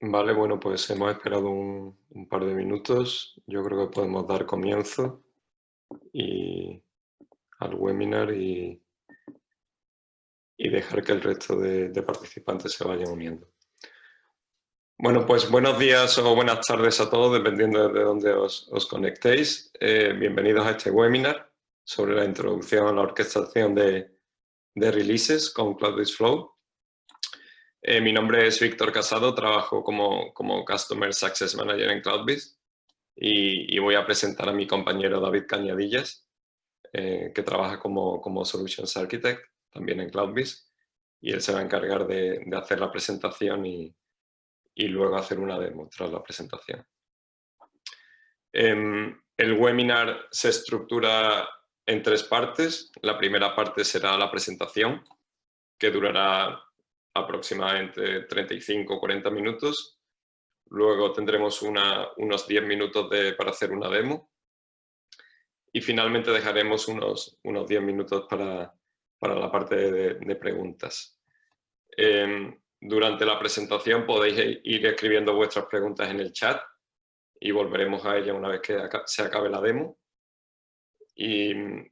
Vale, bueno, pues hemos esperado un par de minutos. Yo creo que podemos dar comienzo y, al webinar y dejar que el resto de participantes se vayan uniendo. Bueno, pues buenos días o buenas tardes a todos, dependiendo de dónde os conectéis. Bienvenidos a este webinar sobre la introducción a la orquestación de releases con CloudBees Flow. Mi nombre es Víctor Casado, trabajo como Customer Success Manager en CloudBees y voy a presentar a mi compañero David Cañadillas, que trabaja como Solutions Architect también en CloudBees, y él se va a encargar de hacer la presentación y luego hacer una demo tras la presentación. El webinar se estructura en tres partes. La primera parte será la presentación, que durará aproximadamente 35 o 40 minutos. Luego tendremos unos 10 minutos para hacer una demo. Y finalmente dejaremos unos 10 minutos para la parte de preguntas. Durante la presentación podéis ir escribiendo vuestras preguntas en el chat y volveremos a ella una vez que se acabe la demo. E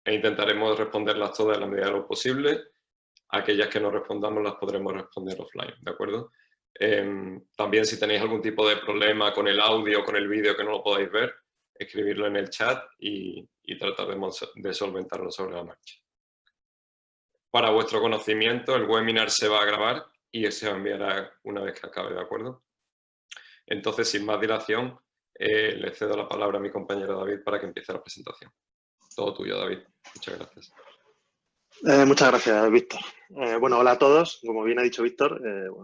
intentaremos responderlas todas en la medida de lo posible. Aquellas que no respondamos las podremos responder offline, ¿de acuerdo? También si tenéis algún tipo de problema con el audio o con el vídeo que no lo podáis ver, escribirlo en el chat y trataremos de solventarlo sobre la marcha. Para vuestro conocimiento, el webinar se va a grabar y se enviará una vez que acabe, ¿de acuerdo? Entonces, sin más dilación, le cedo la palabra a mi compañero David para que empiece la presentación. Todo tuyo, David. Muchas gracias. Muchas gracias, Víctor. Bueno, hola a todos. Como bien ha dicho Víctor,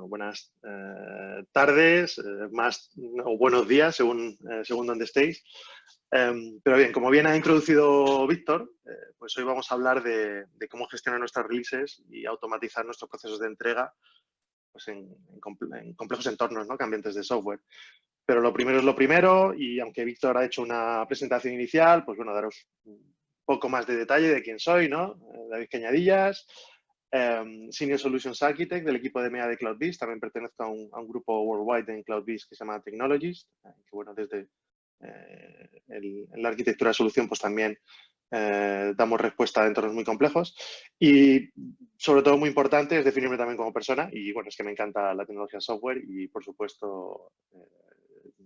buenas tardes, o buenos días, según donde estéis. Pero bien, como bien ha introducido Víctor, pues hoy vamos a hablar de cómo gestionar nuestras releases y automatizar nuestros procesos de entrega pues en complejos entornos, ¿no?, cambiantes de software. Pero lo primero es lo primero, y aunque Víctor ha hecho una presentación inicial, pues bueno, daros un poco más de detalle de quién soy, ¿no? David Cañadillas, Senior Solutions Architect del equipo de MEA de CloudBees. También pertenezco a un grupo worldwide en CloudBees que se llama Technologies, que bueno, desde en la arquitectura de solución pues también damos respuesta a entornos muy complejos. Y sobre todo muy importante es definirme también como persona, y bueno, es que me encanta la tecnología software y por supuesto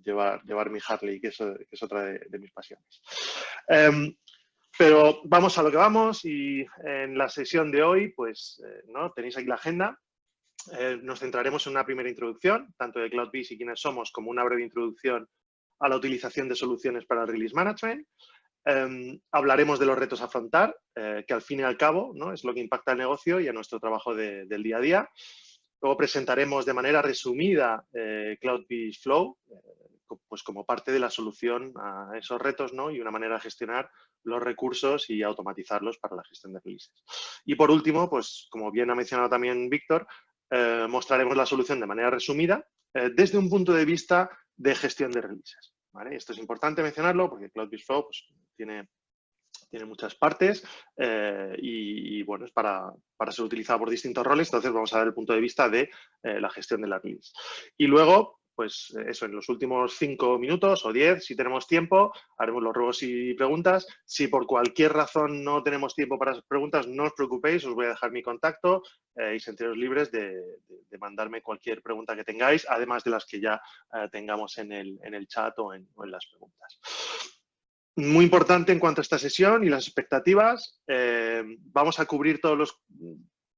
llevar mi Harley, que es otra de mis pasiones. Pero vamos a lo que vamos, y en la sesión de hoy, pues, ¿no?, tenéis aquí la agenda. Nos centraremos en una primera introducción, tanto de CloudBees y quiénes somos, como una breve introducción a la utilización de soluciones para el Release Management. Hablaremos de los retos a afrontar, que al fin y al cabo, ¿no?, es lo que impacta al negocio y a nuestro trabajo del día a día. Luego presentaremos de manera resumida CloudBees Flow, pues como parte de la solución a esos retos, ¿no?, y una manera de gestionar los recursos y automatizarlos para la gestión de releases. Y por último, pues como bien ha mencionado también Víctor, mostraremos la solución de manera resumida desde un punto de vista de gestión de releases, ¿vale? Esto es importante mencionarlo porque CloudBees Flow pues, tiene muchas partes y bueno, es para ser utilizado por distintos roles. Entonces vamos a dar el punto de vista de la gestión de la release. Y luego, pues eso, en los últimos 5 minutos o 10, si tenemos tiempo, haremos los ruegos y preguntas. Si por cualquier razón no tenemos tiempo para esas preguntas, no os preocupéis, os voy a dejar mi contacto y sentiros libres de mandarme cualquier pregunta que tengáis, además de las que ya tengamos en el chat o en las preguntas. Muy importante en cuanto a esta sesión y las expectativas, vamos a cubrir todos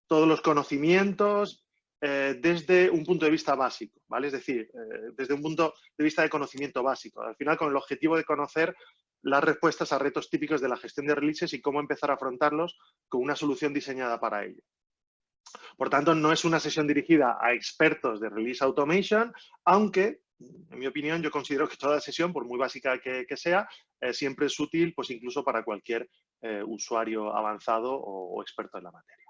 los conocimientos desde un punto de vista básico, ¿vale? Es decir, desde un punto de vista de conocimiento básico. Al final, con el objetivo de conocer las respuestas a retos típicos de la gestión de releases y cómo empezar a afrontarlos con una solución diseñada para ello. Por tanto, no es una sesión dirigida a expertos de Release Automation, aunque, en mi opinión, yo considero que toda sesión, por muy básica que sea, siempre es útil, pues incluso para cualquier usuario avanzado o experto en la materia.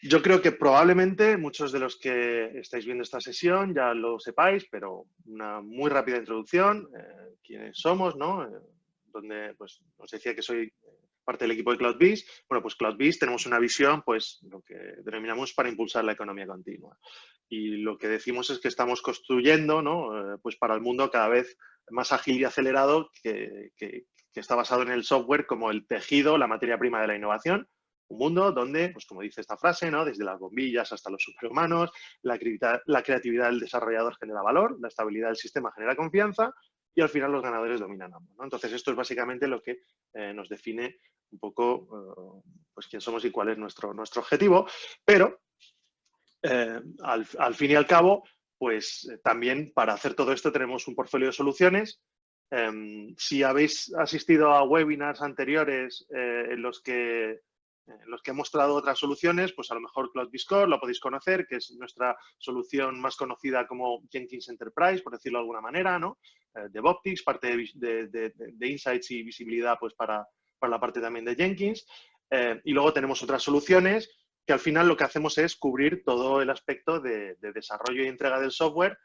Yo creo que probablemente muchos de los que estáis viendo esta sesión ya lo sepáis, pero una muy rápida introducción, quiénes somos, ¿no? Donde pues, os decía que soy parte del equipo de CloudBees. Bueno, pues CloudBees tenemos una visión, pues lo que denominamos para impulsar la economía continua. Y lo que decimos es que estamos construyendo, ¿no? Pues para el mundo cada vez más ágil y acelerado que está basado en el software como el tejido, la materia prima de la innovación. Un mundo donde, pues como dice esta frase, ¿no? Desde las bombillas hasta los superhumanos, la creatividad del desarrollador genera valor, la estabilidad del sistema genera confianza y al final los ganadores dominan ambos, ¿no? Entonces, esto es básicamente lo que nos define un poco pues quién somos y cuál es nuestro objetivo, pero al fin y al cabo, pues también para hacer todo esto tenemos un portfolio de soluciones. Si habéis asistido a webinars anteriores en los que he mostrado otras soluciones, pues a lo mejor CloudBees Core lo podéis conocer, que es nuestra solución más conocida como Jenkins Enterprise, por decirlo de alguna manera, ¿no? DevOptics, parte de Insights y visibilidad pues para la parte también de Jenkins. Y luego tenemos otras soluciones que al final lo que hacemos es cubrir todo el aspecto de desarrollo y entrega del software,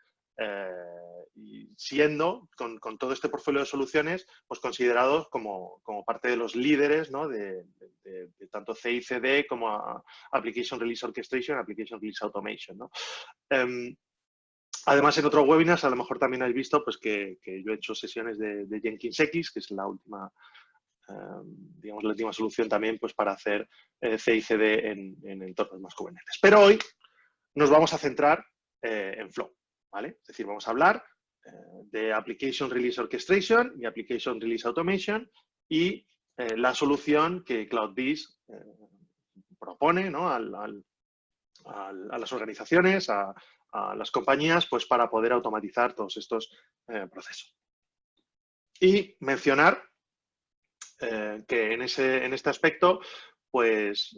y siendo, con todo este portfolio de soluciones, pues considerados como parte de los líderes, ¿no? de tanto CI/CD como Application Release Orchestration, Application Release Automation, ¿no? Además, en otros webinars a lo mejor también habéis visto pues, que yo he hecho sesiones de Jenkins X, que es la última, digamos, la última solución también pues, para hacer CI/CD en entornos más Kubernetes. Pero hoy nos vamos a centrar en Flow, ¿vale? Es decir, vamos a hablar de Application Release Orchestration y Application Release Automation y la solución que CloudBees propone, ¿no? a las organizaciones, a las compañías, pues para poder automatizar todos estos procesos. Y mencionar que en este aspecto, pues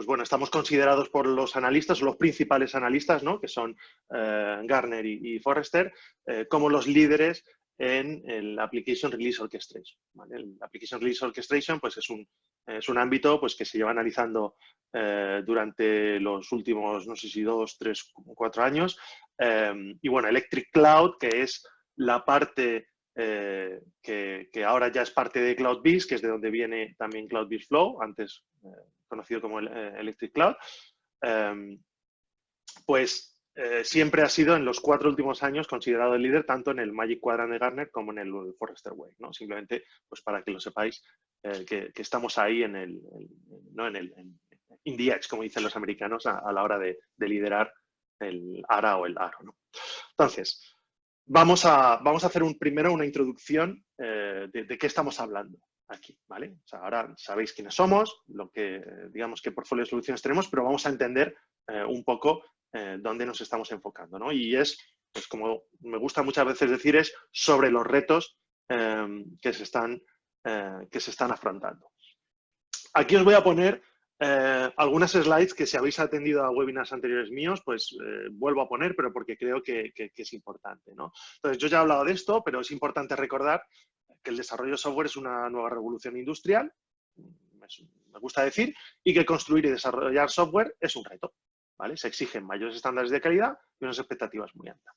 bueno, estamos considerados por los analistas, los principales analistas, ¿no? Que son Gartner y Forrester, como los líderes en el Application Release Orchestration, ¿vale? El Application Release Orchestration pues es un ámbito pues, que se lleva analizando durante los últimos, no sé si 2, 3, 4 años. Y bueno, Electric Cloud, que es la parte que ahora ya es parte de CloudBees, que es de donde viene también CloudBees Flow, antes conocido como Electric Cloud, pues siempre ha sido en los 4 últimos años considerado el líder tanto en el Magic Quadrant de Gartner como en el Forrester Wave, ¿no? Simplemente pues para que lo sepáis que estamos ahí en in the edge, como dicen los americanos, a la hora de liderar el ARA o el ARO, ¿no? Entonces, vamos a hacer primero una introducción de qué estamos hablando aquí, ¿vale? O sea, ahora sabéis quiénes somos, digamos qué portfolio de soluciones tenemos, pero vamos a entender un poco dónde nos estamos enfocando, ¿no? Y es, pues como me gusta muchas veces decir, es sobre los retos que se están afrontando. Aquí os voy a poner algunas slides que si habéis atendido a webinars anteriores míos, pues vuelvo a poner, pero porque creo que es importante, ¿no? Entonces, yo ya he hablado de esto, pero es importante recordar que el desarrollo de software es una nueva revolución industrial, me gusta decir, y que construir y desarrollar software es un reto, ¿vale? Se exigen mayores estándares de calidad y unas expectativas muy altas.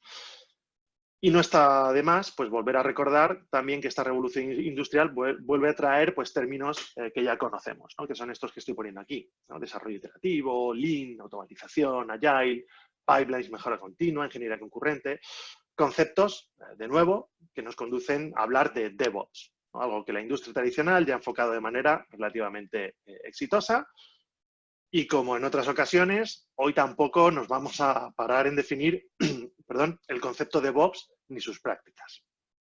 Y no está de más pues, volver a recordar también que esta revolución industrial vuelve a traer pues, términos que ya conocemos, ¿no? Que son estos que estoy poniendo aquí, ¿no? Desarrollo iterativo, Lean, automatización, Agile, pipelines, mejora continua, ingeniería concurrente. Conceptos, de nuevo, que nos conducen a hablar de DevOps, ¿no? Algo que la industria tradicional ya ha enfocado de manera relativamente exitosa. Y como en otras ocasiones, hoy tampoco nos vamos a parar en definir perdón, el concepto de DevOps ni sus prácticas,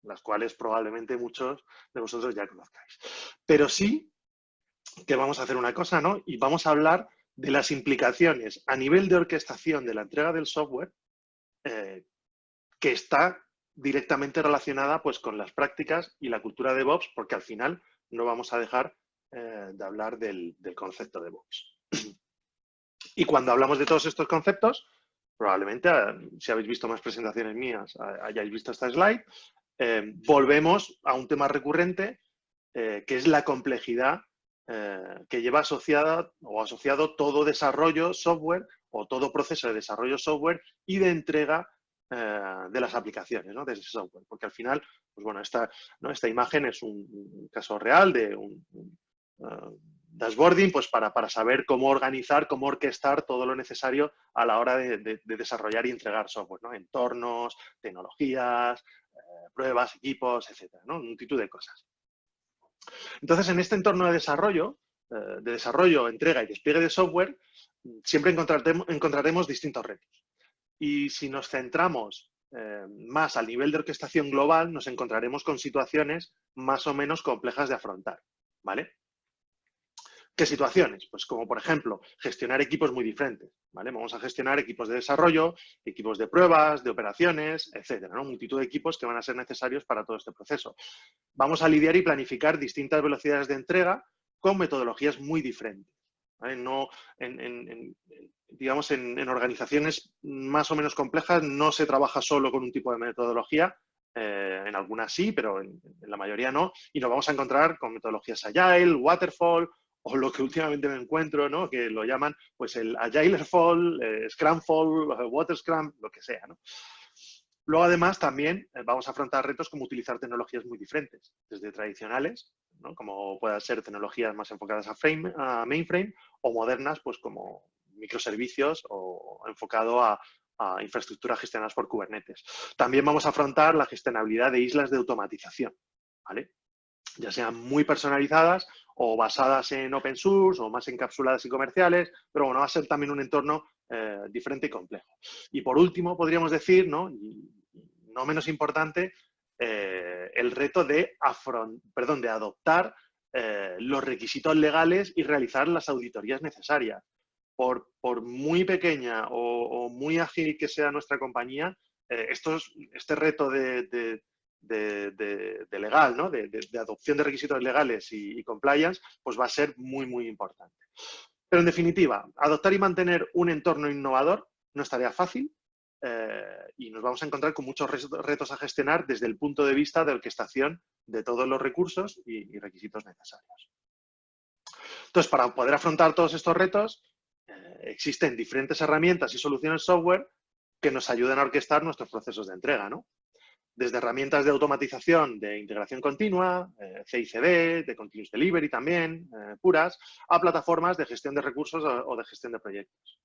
las cuales probablemente muchos de vosotros ya conozcáis. Pero sí que vamos a hacer una cosa, ¿no? Y vamos a hablar de las implicaciones a nivel de orquestación de la entrega del software que está directamente relacionada pues, con las prácticas y la cultura de DevOps, porque al final no vamos a dejar de hablar del concepto de DevOps. Y cuando hablamos de todos estos conceptos, probablemente, si habéis visto más presentaciones mías, hayáis visto esta slide, volvemos a un tema recurrente, que es la complejidad que lleva asociado todo desarrollo software o todo proceso de desarrollo software y de entrega de las aplicaciones, ¿no? De ese software. Porque al final, pues bueno, esta imagen es un caso real de un dashboarding, pues para saber cómo organizar, cómo orquestar todo lo necesario a la hora de desarrollar y entregar software, ¿no? Entornos, tecnologías, pruebas, equipos, etcétera, ¿no? Multitud de cosas. Entonces, en este entorno de desarrollo, entrega y despliegue de software, siempre encontraremos distintos retos. Y si nos centramos más al nivel de orquestación global, nos encontraremos con situaciones más o menos complejas de afrontar, ¿vale? ¿Qué situaciones? Pues como, por ejemplo, gestionar equipos muy diferentes, ¿vale? Vamos a gestionar equipos de desarrollo, equipos de pruebas, de operaciones, etcétera, ¿no? Multitud de equipos que van a ser necesarios para todo este proceso. Vamos a lidiar y planificar distintas velocidades de entrega con metodologías muy diferentes, ¿vale? No, digamos, en organizaciones más o menos complejas no se trabaja solo con un tipo de metodología, en algunas sí, pero en la mayoría no, y nos vamos a encontrar con metodologías Agile, Waterfall, o lo que últimamente me encuentro, ¿no? Que lo llaman pues el Agilerfall, Scrumfall, Water Scrum, lo que sea, ¿no? Luego, además, también vamos a afrontar retos como utilizar tecnologías muy diferentes, desde tradicionales, ¿no? Como puedan ser tecnologías más enfocadas a mainframe, o modernas, pues como microservicios o enfocado a infraestructuras gestionadas por Kubernetes. También vamos a afrontar la gestionabilidad de islas de automatización, ¿vale? Ya sean muy personalizadas o basadas en open source o más encapsuladas y comerciales, pero bueno, va a ser también un entorno diferente y complejo. Y por último, podríamos decir, ¿no? Y no menos importante, el reto de adoptar los requisitos legales y realizar las auditorías necesarias. Por muy pequeña o muy ágil que sea nuestra compañía, este reto de legal, ¿no? de adopción de requisitos legales y compliance, pues va a ser muy, muy importante. Pero en definitiva, adoptar y mantener un entorno innovador no es tarea fácil y nos vamos a encontrar con muchos retos a gestionar desde el punto de vista de orquestación de todos los recursos y requisitos necesarios. Entonces, para poder afrontar todos estos retos, existen diferentes herramientas y soluciones software que nos ayudan a orquestar nuestros procesos de entrega, ¿no? Desde herramientas de automatización de integración continua, CI/CD, de Continuous Delivery también, puras, a plataformas de gestión de recursos o de gestión de proyectos.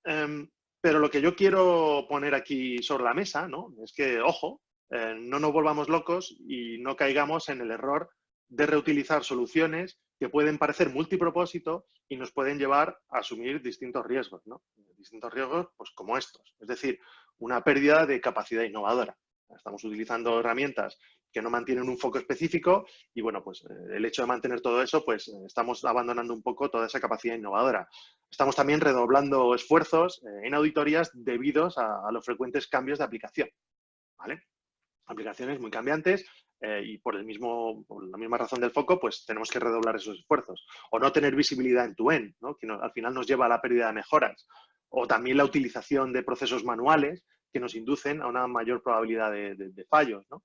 Pero lo que yo quiero poner aquí sobre la mesa, ¿no? Es que, ojo, no nos volvamos locos y no caigamos en el error de reutilizar soluciones que pueden parecer multipropósito y nos pueden llevar a asumir distintos riesgos, ¿no? Distintos riesgos, pues como estos, es decir, una pérdida de capacidad innovadora. Estamos utilizando herramientas que no mantienen un foco específico y, bueno, pues el hecho de mantener todo eso, pues estamos abandonando un poco toda esa capacidad innovadora. Estamos también redoblando esfuerzos en auditorías debidos a los frecuentes cambios de aplicación, ¿vale? Aplicaciones muy cambiantes y por la misma razón del foco, pues tenemos que redoblar esos esfuerzos. O no tener visibilidad en tu end, ¿no? Que al final nos lleva a la pérdida de mejoras. O también la utilización de procesos manuales que nos inducen a una mayor probabilidad de fallos, ¿no?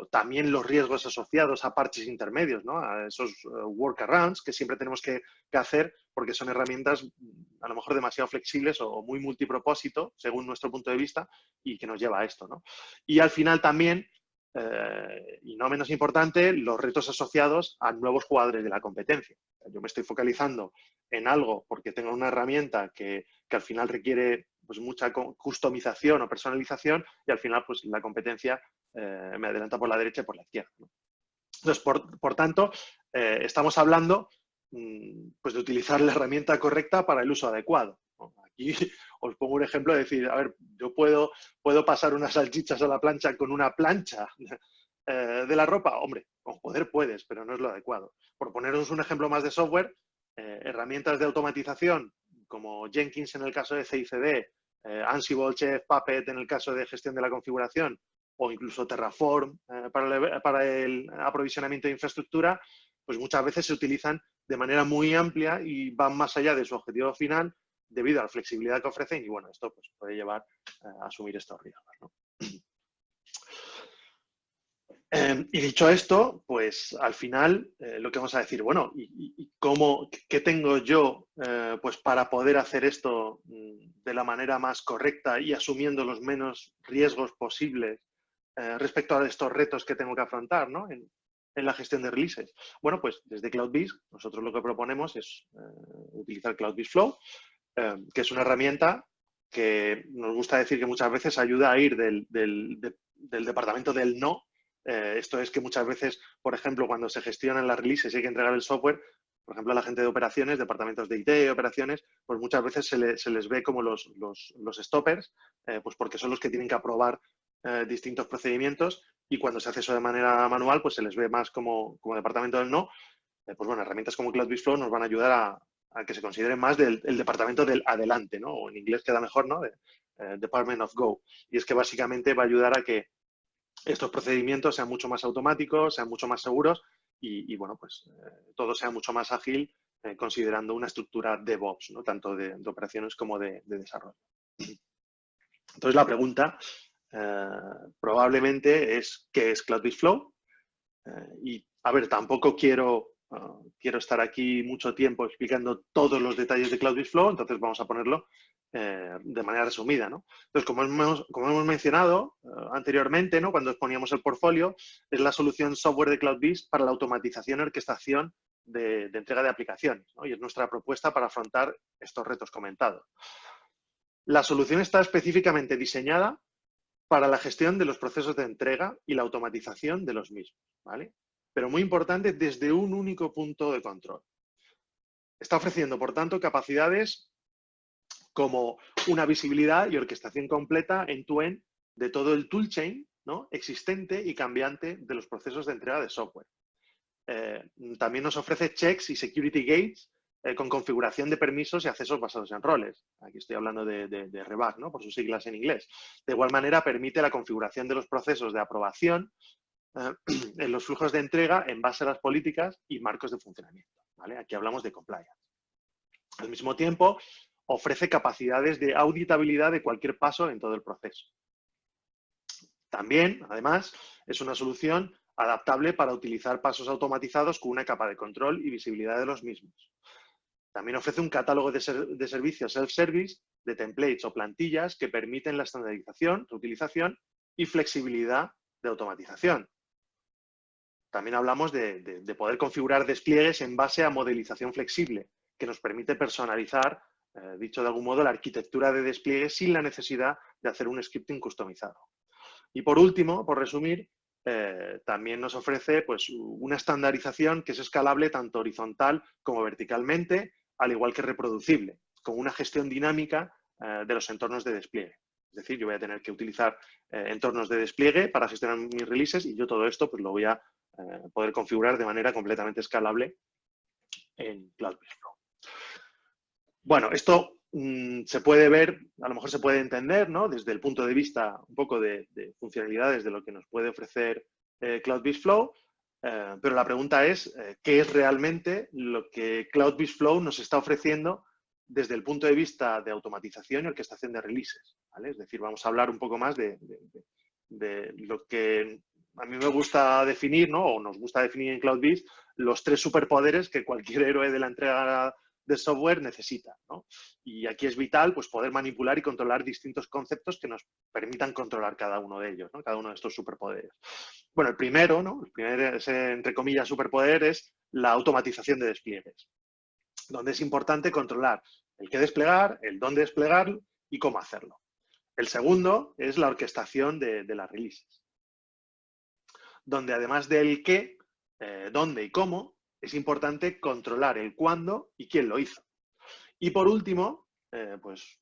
También los riesgos asociados a parches intermedios, ¿no? A esos workarounds que siempre tenemos que hacer porque son herramientas a lo mejor demasiado flexibles o muy multipropósito, según nuestro punto de vista, y que nos lleva a esto, ¿no? Y al final también, y no menos importante, los retos asociados a nuevos jugadores de la competencia. Yo me estoy focalizando en algo porque tengo una herramienta que al final requiere pues mucha customización o personalización y al final pues la competencia me adelanta por la derecha y por la izquierda, ¿no? Entonces, por tanto, estamos hablando pues de utilizar la herramienta correcta para el uso adecuado, ¿no? Aquí os pongo un ejemplo de decir, a ver, yo puedo pasar unas salchichas a la plancha con una plancha de la ropa. Hombre, con poder puedes, pero no es lo adecuado. Por poneros un ejemplo más de software, herramientas de automatización como Jenkins en el caso de CI/CD, Ansible, Chef, Puppet en el caso de gestión de la configuración, o incluso Terraform para el aprovisionamiento de infraestructura, pues muchas veces se utilizan de manera muy amplia y van más allá de su objetivo final debido a la flexibilidad que ofrecen y, bueno, esto pues, puede llevar a asumir estos riesgos, ¿no? Y dicho esto, pues al final lo que vamos a decir, bueno, ¿y qué tengo yo pues para poder hacer esto de la manera más correcta y asumiendo los menos riesgos posibles respecto a estos retos que tengo que afrontar, ¿no? en la gestión de releases? Bueno, pues desde CloudBees nosotros lo que proponemos es utilizar CloudBees Flow, que es una herramienta que nos gusta decir que muchas veces ayuda a ir del departamento del no. Esto es que muchas veces, por ejemplo, cuando se gestionan las releases y hay que entregar el software, por ejemplo, a la gente de operaciones, departamentos de IT, operaciones, pues muchas veces se les ve como los stoppers, pues porque son los que tienen que aprobar distintos procedimientos, y cuando se hace eso de manera manual, pues se les ve más como departamento del no. Pues bueno, herramientas como CloudBees Flow nos van a ayudar a que se considere más el departamento del adelante, ¿no? O en inglés queda mejor, ¿no? Department of Go. Y es que básicamente va a ayudar a que estos procedimientos sean mucho más automáticos, sean mucho más seguros y bueno, pues todo sea mucho más ágil, considerando una estructura DevOps, ¿no? Tanto de operaciones como de desarrollo. Entonces la pregunta probablemente es ¿qué es CloudBees Flow? Y a ver, tampoco quiero estar aquí mucho tiempo explicando todos los detalles de CloudBees Flow, entonces vamos a ponerlo de manera resumida, ¿no? Entonces, como hemos mencionado anteriormente, ¿no? Cuando exponíamos el portfolio, es la solución software de CloudBees para la automatización y orquestación de entrega de aplicaciones, ¿no? Y es nuestra propuesta para afrontar estos retos comentados. La solución está específicamente diseñada para la gestión de los procesos de entrega y la automatización de los mismos, ¿vale? Pero muy importante, desde un único punto de control. Está ofreciendo, por tanto, capacidades como una visibilidad y orquestación completa end-to-end de todo el toolchain, ¿no? Existente y cambiante de los procesos de entrega de software. También nos ofrece checks y security gates con configuración de permisos y accesos basados en roles. Aquí estoy hablando de RBAC, ¿no? Por sus siglas en inglés. De igual manera, permite la configuración de los procesos de aprobación en los flujos de entrega en base a las políticas y marcos de funcionamiento, ¿vale? Aquí hablamos de compliance. Al mismo tiempo, ofrece capacidades de auditabilidad de cualquier paso en todo el proceso. También, además, es una solución adaptable para utilizar pasos automatizados con una capa de control y visibilidad de los mismos. También ofrece un catálogo de servicios self-service, de templates o plantillas que permiten la estandarización, reutilización y flexibilidad de automatización. También hablamos de poder configurar despliegues en base a modelización flexible, que nos permite personalizar, dicho de algún modo, la arquitectura de despliegue sin la necesidad de hacer un scripting customizado. Y por último, por resumir, también nos ofrece pues, una estandarización que es escalable tanto horizontal como verticalmente, al igual que reproducible, con una gestión dinámica de los entornos de despliegue. Es decir, yo voy a tener que utilizar entornos de despliegue para gestionar mis releases y yo todo esto pues, lo voy a poder configurar de manera completamente escalable en CloudBees Flow. Bueno, esto se puede ver, a lo mejor se puede entender, ¿no? Desde el punto de vista un poco de funcionalidades de lo que nos puede ofrecer CloudBees Flow, pero la pregunta es, ¿qué es realmente lo que CloudBees Flow nos está ofreciendo desde el punto de vista de automatización y orquestación de releases? ¿Vale? Es decir, vamos a hablar un poco más de lo que a mí me gusta definir, ¿no? O nos gusta definir en CloudBees, los 3 superpoderes que cualquier héroe de la entrega de software necesita, ¿no? Y aquí es vital pues, poder manipular y controlar distintos conceptos que nos permitan controlar cada uno de ellos, ¿no? Cada uno de estos superpoderes. Bueno, el primero, ¿no? El primer, entre comillas, superpoder es la automatización de despliegues, donde es importante controlar el qué desplegar, el dónde desplegar y cómo hacerlo. El segundo es la orquestación de las releases, donde además del qué, dónde y cómo, es importante controlar el cuándo y quién lo hizo. Y por último, pues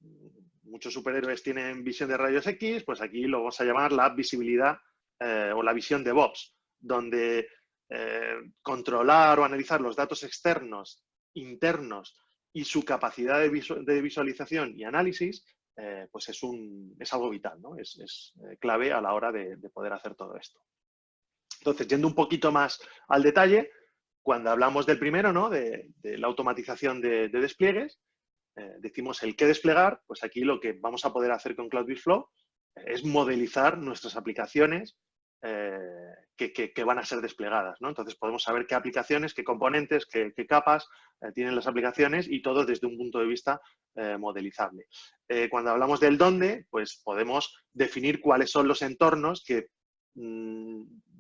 muchos superhéroes tienen visión de rayos X, pues aquí lo vamos a llamar la visibilidad o la visión DevOps, donde controlar o analizar los datos externos, internos y su capacidad de visualización y análisis, pues es algo vital, ¿no? Es clave a la hora de poder hacer todo esto. Entonces, yendo un poquito más al detalle, cuando hablamos del primero, ¿no? de la automatización de despliegues, decimos el qué desplegar, pues aquí lo que vamos a poder hacer con CloudBees Flow es modelizar nuestras aplicaciones que van a ser desplegadas, ¿no? Entonces podemos saber qué aplicaciones, qué componentes, qué capas tienen las aplicaciones y todo desde un punto de vista modelizable. Cuando hablamos del dónde, pues podemos definir cuáles son los entornos que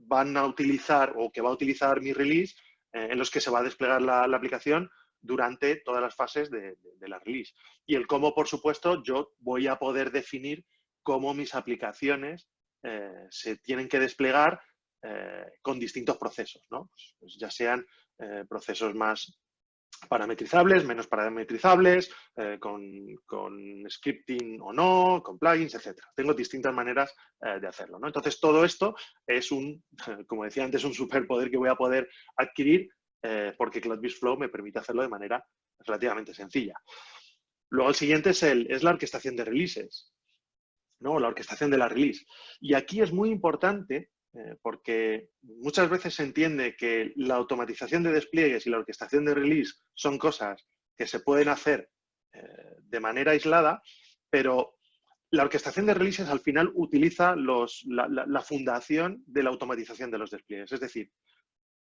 van a utilizar o que va a utilizar mi release, en los que se va a desplegar la aplicación durante todas las fases de la release. Y el cómo, por supuesto, yo voy a poder definir cómo mis aplicaciones se tienen que desplegar con distintos procesos, ¿no? Pues ya sean procesos más parametrizables, menos parametrizables, con scripting o no, con plugins, etc. Tengo distintas maneras de hacerlo, ¿no? Entonces, todo esto es como decía antes, un superpoder que voy a poder adquirir porque CloudBees Flow me permite hacerlo de manera relativamente sencilla. Luego, el siguiente es la orquestación de releases, ¿no? La orquestación de la release. Y aquí es muy importante porque muchas veces se entiende que la automatización de despliegues y la orquestación de release son cosas que se pueden hacer de manera aislada, pero la orquestación de releases al final utiliza la fundación de la automatización de los despliegues. Es decir,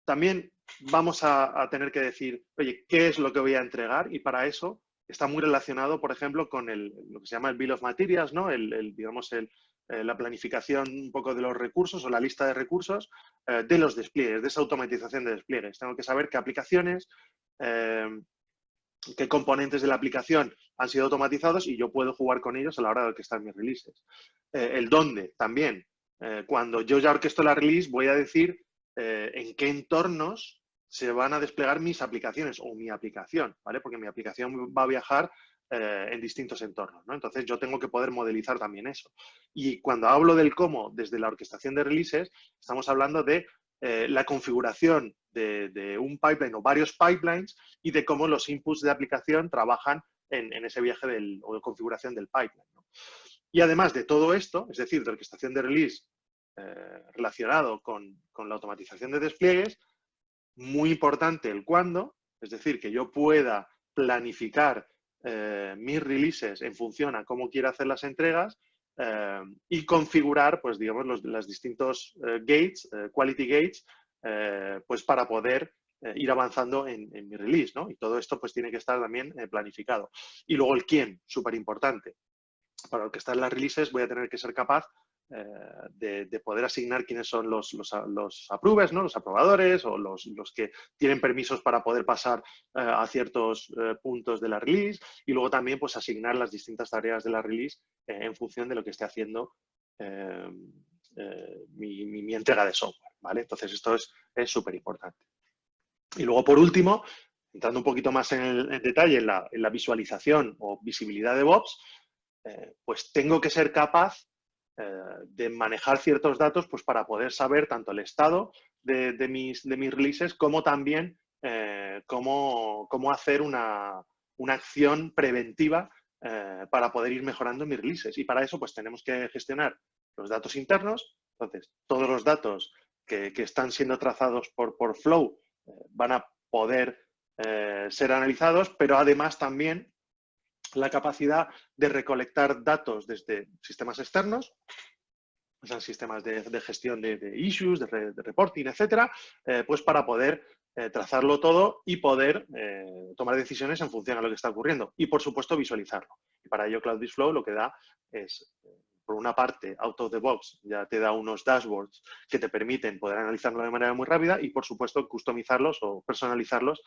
también vamos a tener que decir, oye, ¿qué es lo que voy a entregar? Y para eso está muy relacionado, por ejemplo, con lo que se llama el Bill of Materials, ¿no? Digamos, la planificación un poco de los recursos o la lista de recursos de los despliegues, de esa automatización de despliegues. Tengo que saber qué aplicaciones, qué componentes de la aplicación han sido automatizados y yo puedo jugar con ellos a la hora de orquestar mis releases. El dónde también. Cuando yo ya orquesto la release, voy a decir en qué entornos se van a desplegar mis aplicaciones o mi aplicación, ¿vale? Porque mi aplicación va a viajar en distintos entornos, ¿no? Entonces, yo tengo que poder modelizar también eso. Y cuando hablo del cómo desde la orquestación de releases, estamos hablando de la configuración de un pipeline o varios pipelines y de cómo los inputs de aplicación trabajan en ese viaje o configuración del pipeline, ¿no? Y además de todo esto, es decir, de orquestación de release relacionado con la automatización de despliegues, muy importante el cuándo, es decir, que yo pueda planificar mis releases en función a cómo quiero hacer las entregas y configurar, pues digamos, los distintos gates, quality gates, pues para poder ir avanzando en mi release, ¿no? Y todo esto pues tiene que estar también planificado. Y luego el quién, súper importante. Para orquestar las releases voy a tener que ser capaz de poder asignar quiénes son los approvers, ¿no? Los aprobadores o los que tienen permisos para poder pasar a ciertos puntos de la release y luego también pues asignar las distintas tareas de la release en función de lo que esté haciendo mi entrega de software, ¿vale? Entonces esto es súper importante. Y luego por último, entrando un poquito más en detalle en la visualización o visibilidad de DevOps, pues tengo que ser capaz de manejar ciertos datos pues para poder saber tanto el estado de mis releases como también cómo hacer una acción preventiva para poder ir mejorando mis releases. Y para eso pues tenemos que gestionar los datos internos. Entonces, todos los datos que están siendo trazados por Flow van a poder ser analizados, pero además también la capacidad de recolectar datos desde sistemas externos, o sea, sistemas de gestión de issues, de reporting, etcétera, pues para poder trazarlo todo y poder tomar decisiones en función a lo que está ocurriendo. Y, por supuesto, visualizarlo. Y para ello, CloudBees Flow lo que da es, por una parte, out of the box, ya te da unos dashboards que te permiten poder analizarlo de manera muy rápida y, por supuesto, customizarlos o personalizarlos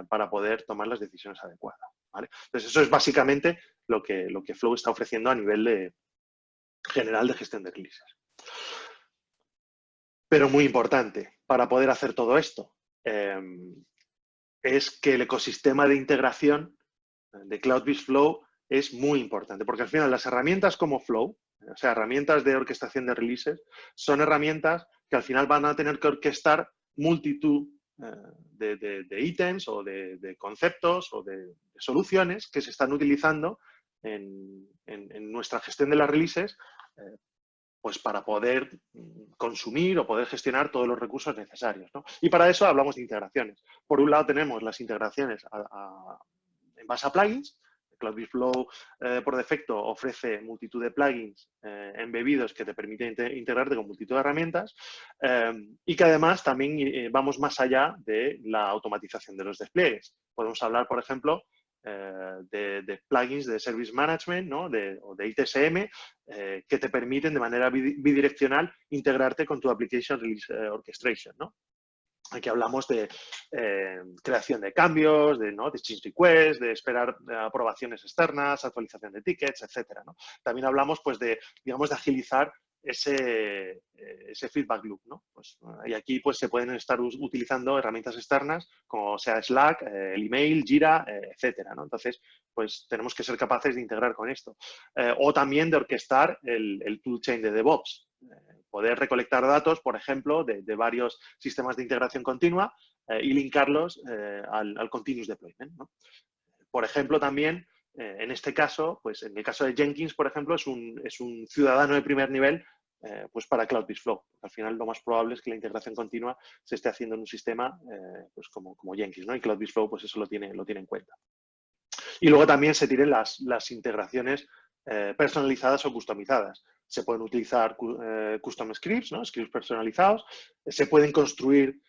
para poder tomar las decisiones adecuadas, ¿vale? Entonces, eso es básicamente lo que Flow está ofreciendo a nivel general de gestión de releases. Pero muy importante, para poder hacer todo esto, es que el ecosistema de integración de CloudBees Flow es muy importante, porque al final las herramientas como Flow, o sea, herramientas de orquestación de releases, son herramientas que al final van a tener que orquestar multitud de ítems o de conceptos o de soluciones que se están utilizando en nuestra gestión de las releases pues para poder consumir o poder gestionar todos los recursos necesarios, ¿no? Y para eso hablamos de integraciones. Por un lado tenemos las integraciones en base a plugins. CloudBees Flow por defecto ofrece multitud de plugins embebidos que te permiten integrarte con multitud de herramientas y que además también vamos más allá de la automatización de los despliegues. Podemos hablar, por ejemplo, de plugins de Service Management, ¿no? o de ITSM que te permiten de manera bidireccional integrarte con tu Application Release Orchestration, ¿no? Aquí hablamos de creación de cambios, de change requests, de esperar aprobaciones externas, actualización de tickets, etcétera, ¿no? También hablamos pues, de agilizar ese feedback loop, ¿no? Pues, y aquí pues, se pueden estar utilizando herramientas externas como sea Slack, el email, Jira, etcétera, ¿no? Entonces, pues tenemos que ser capaces de integrar con esto. O también de orquestar el toolchain de DevOps. Poder recolectar datos, por ejemplo, de varios sistemas de integración continua y linkarlos al continuous deployment, ¿no? Por ejemplo, también, en este caso, pues en el caso de Jenkins, por ejemplo, es un ciudadano de primer nivel pues para CloudBees Flow. Porque al final lo más probable es que la integración continua se esté haciendo en un sistema pues como Jenkins, ¿no? Y CloudBees Flow pues eso lo tiene en cuenta. Y luego también se tienen las integraciones personalizadas o customizadas. Se pueden utilizar custom scripts, ¿no? Scripts personalizados. Se pueden construir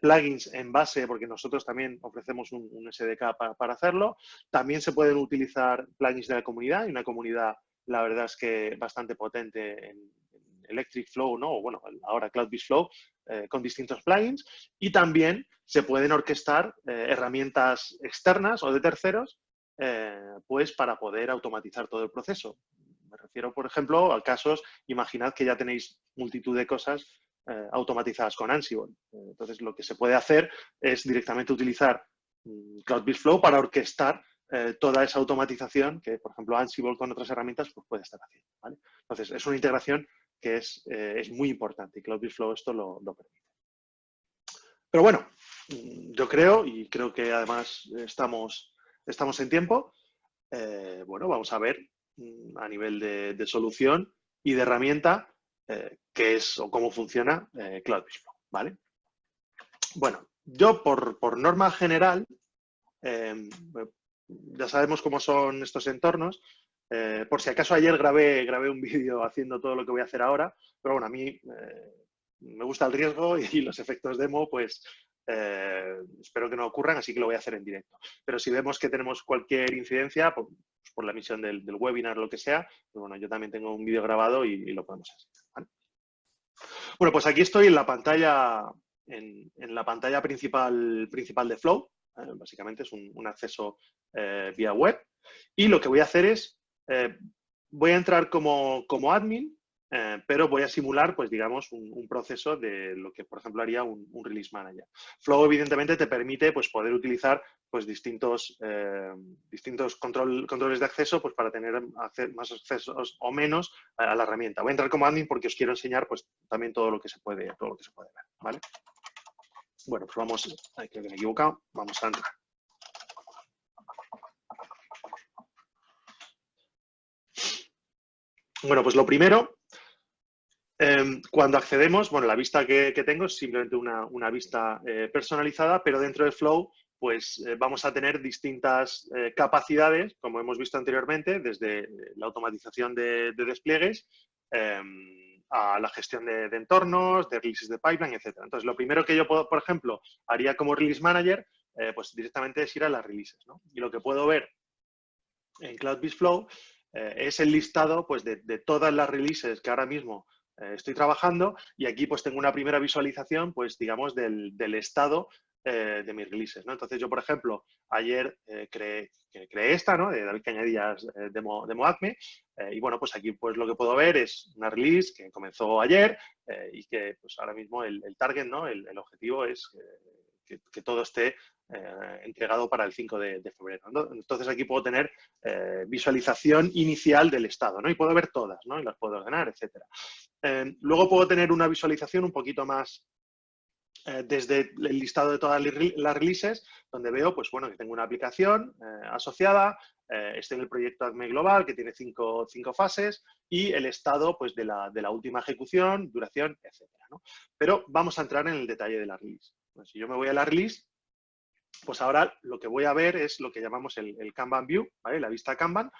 plugins en base, porque nosotros también ofrecemos un SDK para hacerlo. También se pueden utilizar plugins de la comunidad, y una comunidad, la verdad es que bastante potente en Electric Flow, ¿no? O bueno, ahora CloudBees Flow, con distintos plugins. Y también se pueden orquestar herramientas externas o de terceros pues para poder automatizar todo el proceso. Me refiero, por ejemplo, a casos, imaginad que ya tenéis multitud de cosas automatizadas con Ansible. Entonces, lo que se puede hacer es directamente utilizar CloudBees Flow para orquestar toda esa automatización que, por ejemplo, Ansible con otras herramientas pues puede estar haciendo, ¿vale? Entonces, es una integración que es muy importante y CloudBees Flow esto lo permite. Pero bueno, yo creo, y creo que además estamos en tiempo, bueno, vamos a ver a nivel de solución y de herramienta qué es o cómo funciona CloudBees Flow, ¿vale? Bueno, yo por norma general, ya sabemos cómo son estos entornos. Por si acaso ayer grabé un vídeo haciendo todo lo que voy a hacer ahora, pero bueno, a mí me gusta el riesgo y los efectos demo, pues espero que no ocurran, así que lo voy a hacer en directo. Pero si vemos que tenemos cualquier incidencia, por la emisión del webinar o lo que sea, pues bueno, yo también tengo un vídeo grabado y lo podemos hacer, ¿vale? Bueno, pues aquí estoy en la pantalla, principal de Flow. Básicamente es un acceso vía web. Y lo que voy a hacer es, voy a entrar como admin, pero voy a simular, pues digamos, un proceso de lo que, por ejemplo, haría un release manager. Flow, evidentemente, te permite pues, poder utilizar pues, distintos controles de acceso pues, para tener más accesos o menos a la herramienta. Voy a entrar como admin porque os quiero enseñar pues, también todo lo que se puede ver, ¿vale? Bueno, pues vamos, creo que me he equivocado, vamos a entrar. Bueno, pues lo primero, cuando accedemos, bueno, la vista que tengo es simplemente una vista personalizada, pero dentro de Flow, pues vamos a tener distintas capacidades, como hemos visto anteriormente, desde la automatización de despliegues a la gestión de entornos, de releases de pipeline, etc. Entonces, lo primero que yo, por ejemplo, haría como release manager, pues directamente es ir a las releases, ¿no? Y lo que puedo ver en CloudBees Flow es el listado pues, de todas las releases que ahora mismo estoy trabajando, y aquí pues tengo una primera visualización, pues digamos, del estado de mis releases, ¿no? Entonces yo, por ejemplo, ayer creé esta, ¿no? De David Cañadillas, Demo Acme, y bueno, pues aquí pues lo que puedo ver es una release que comenzó ayer y que pues ahora mismo el target, ¿no? El objetivo es que todo esté entregado para el 5 de febrero, ¿no? Entonces aquí puedo tener visualización inicial del estado, ¿no? Y puedo ver todas, ¿no? Y las puedo ordenar, etcétera. Luego puedo tener una visualización un poquito más desde el listado de todas las releases, donde veo, pues bueno, que tengo una aplicación asociada, en el proyecto ACME Global, que tiene cinco fases, y el estado, pues, de la última ejecución, duración, etcétera, ¿no? Pero vamos a entrar en el detalle de la release. Pues, si yo me voy a la release, pues ahora lo que voy a ver es lo que llamamos el Kanban View, ¿vale? La vista Kanban,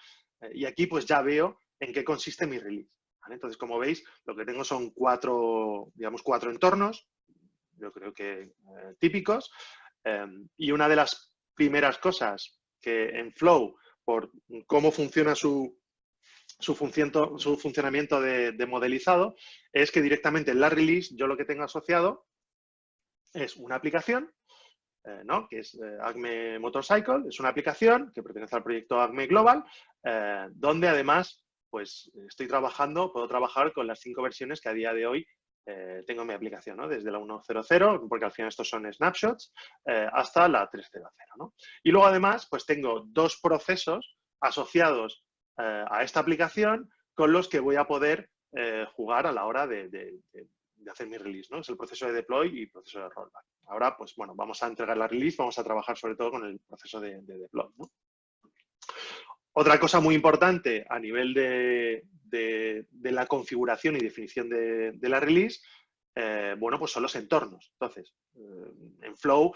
y aquí pues ya veo en qué consiste mi release, ¿vale? Entonces, como veis, lo que tengo son cuatro entornos, yo creo que típicos, y una de las primeras cosas que en Flow, por cómo funciona su funcionamiento de modelizado, es que directamente en la release yo lo que tengo asociado es una aplicación, ¿no? Que es Acme Motorcycle, es una aplicación que pertenece al proyecto Acme Global, donde además pues estoy trabajando, puedo trabajar con las 5 versiones que a día de hoy tengo en mi aplicación, ¿no? Desde la 1.0.0, porque al final estos son snapshots, hasta la 3.0.0, ¿no? Y luego además pues tengo 2 procesos asociados a esta aplicación con los que voy a poder jugar a la hora de hacer mi release, ¿no? Es el proceso de deploy y el proceso de rollback. Ahora, pues bueno, vamos a entregar la release, vamos a trabajar sobre todo con el proceso de deploy, ¿no? Otra cosa muy importante a nivel de la configuración y definición de la release, bueno, pues son los entornos. Entonces, en Flow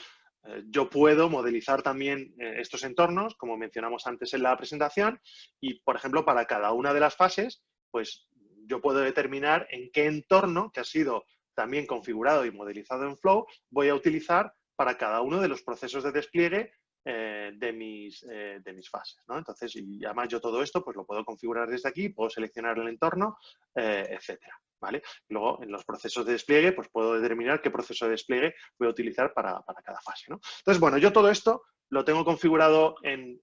yo puedo modelizar también estos entornos, como mencionamos antes en la presentación, y, por ejemplo, para cada una de las fases, pues yo puedo determinar en qué entorno, que ha sido también configurado y modelizado en Flow, voy a utilizar para cada uno de los procesos de despliegue de mis fases, ¿no? Entonces, y además yo todo esto pues lo puedo configurar desde aquí, puedo seleccionar el entorno, etcétera, ¿vale? Luego, en los procesos de despliegue, pues puedo determinar qué proceso de despliegue voy a utilizar para cada fase, ¿no? Entonces, bueno, yo todo esto lo tengo configurado en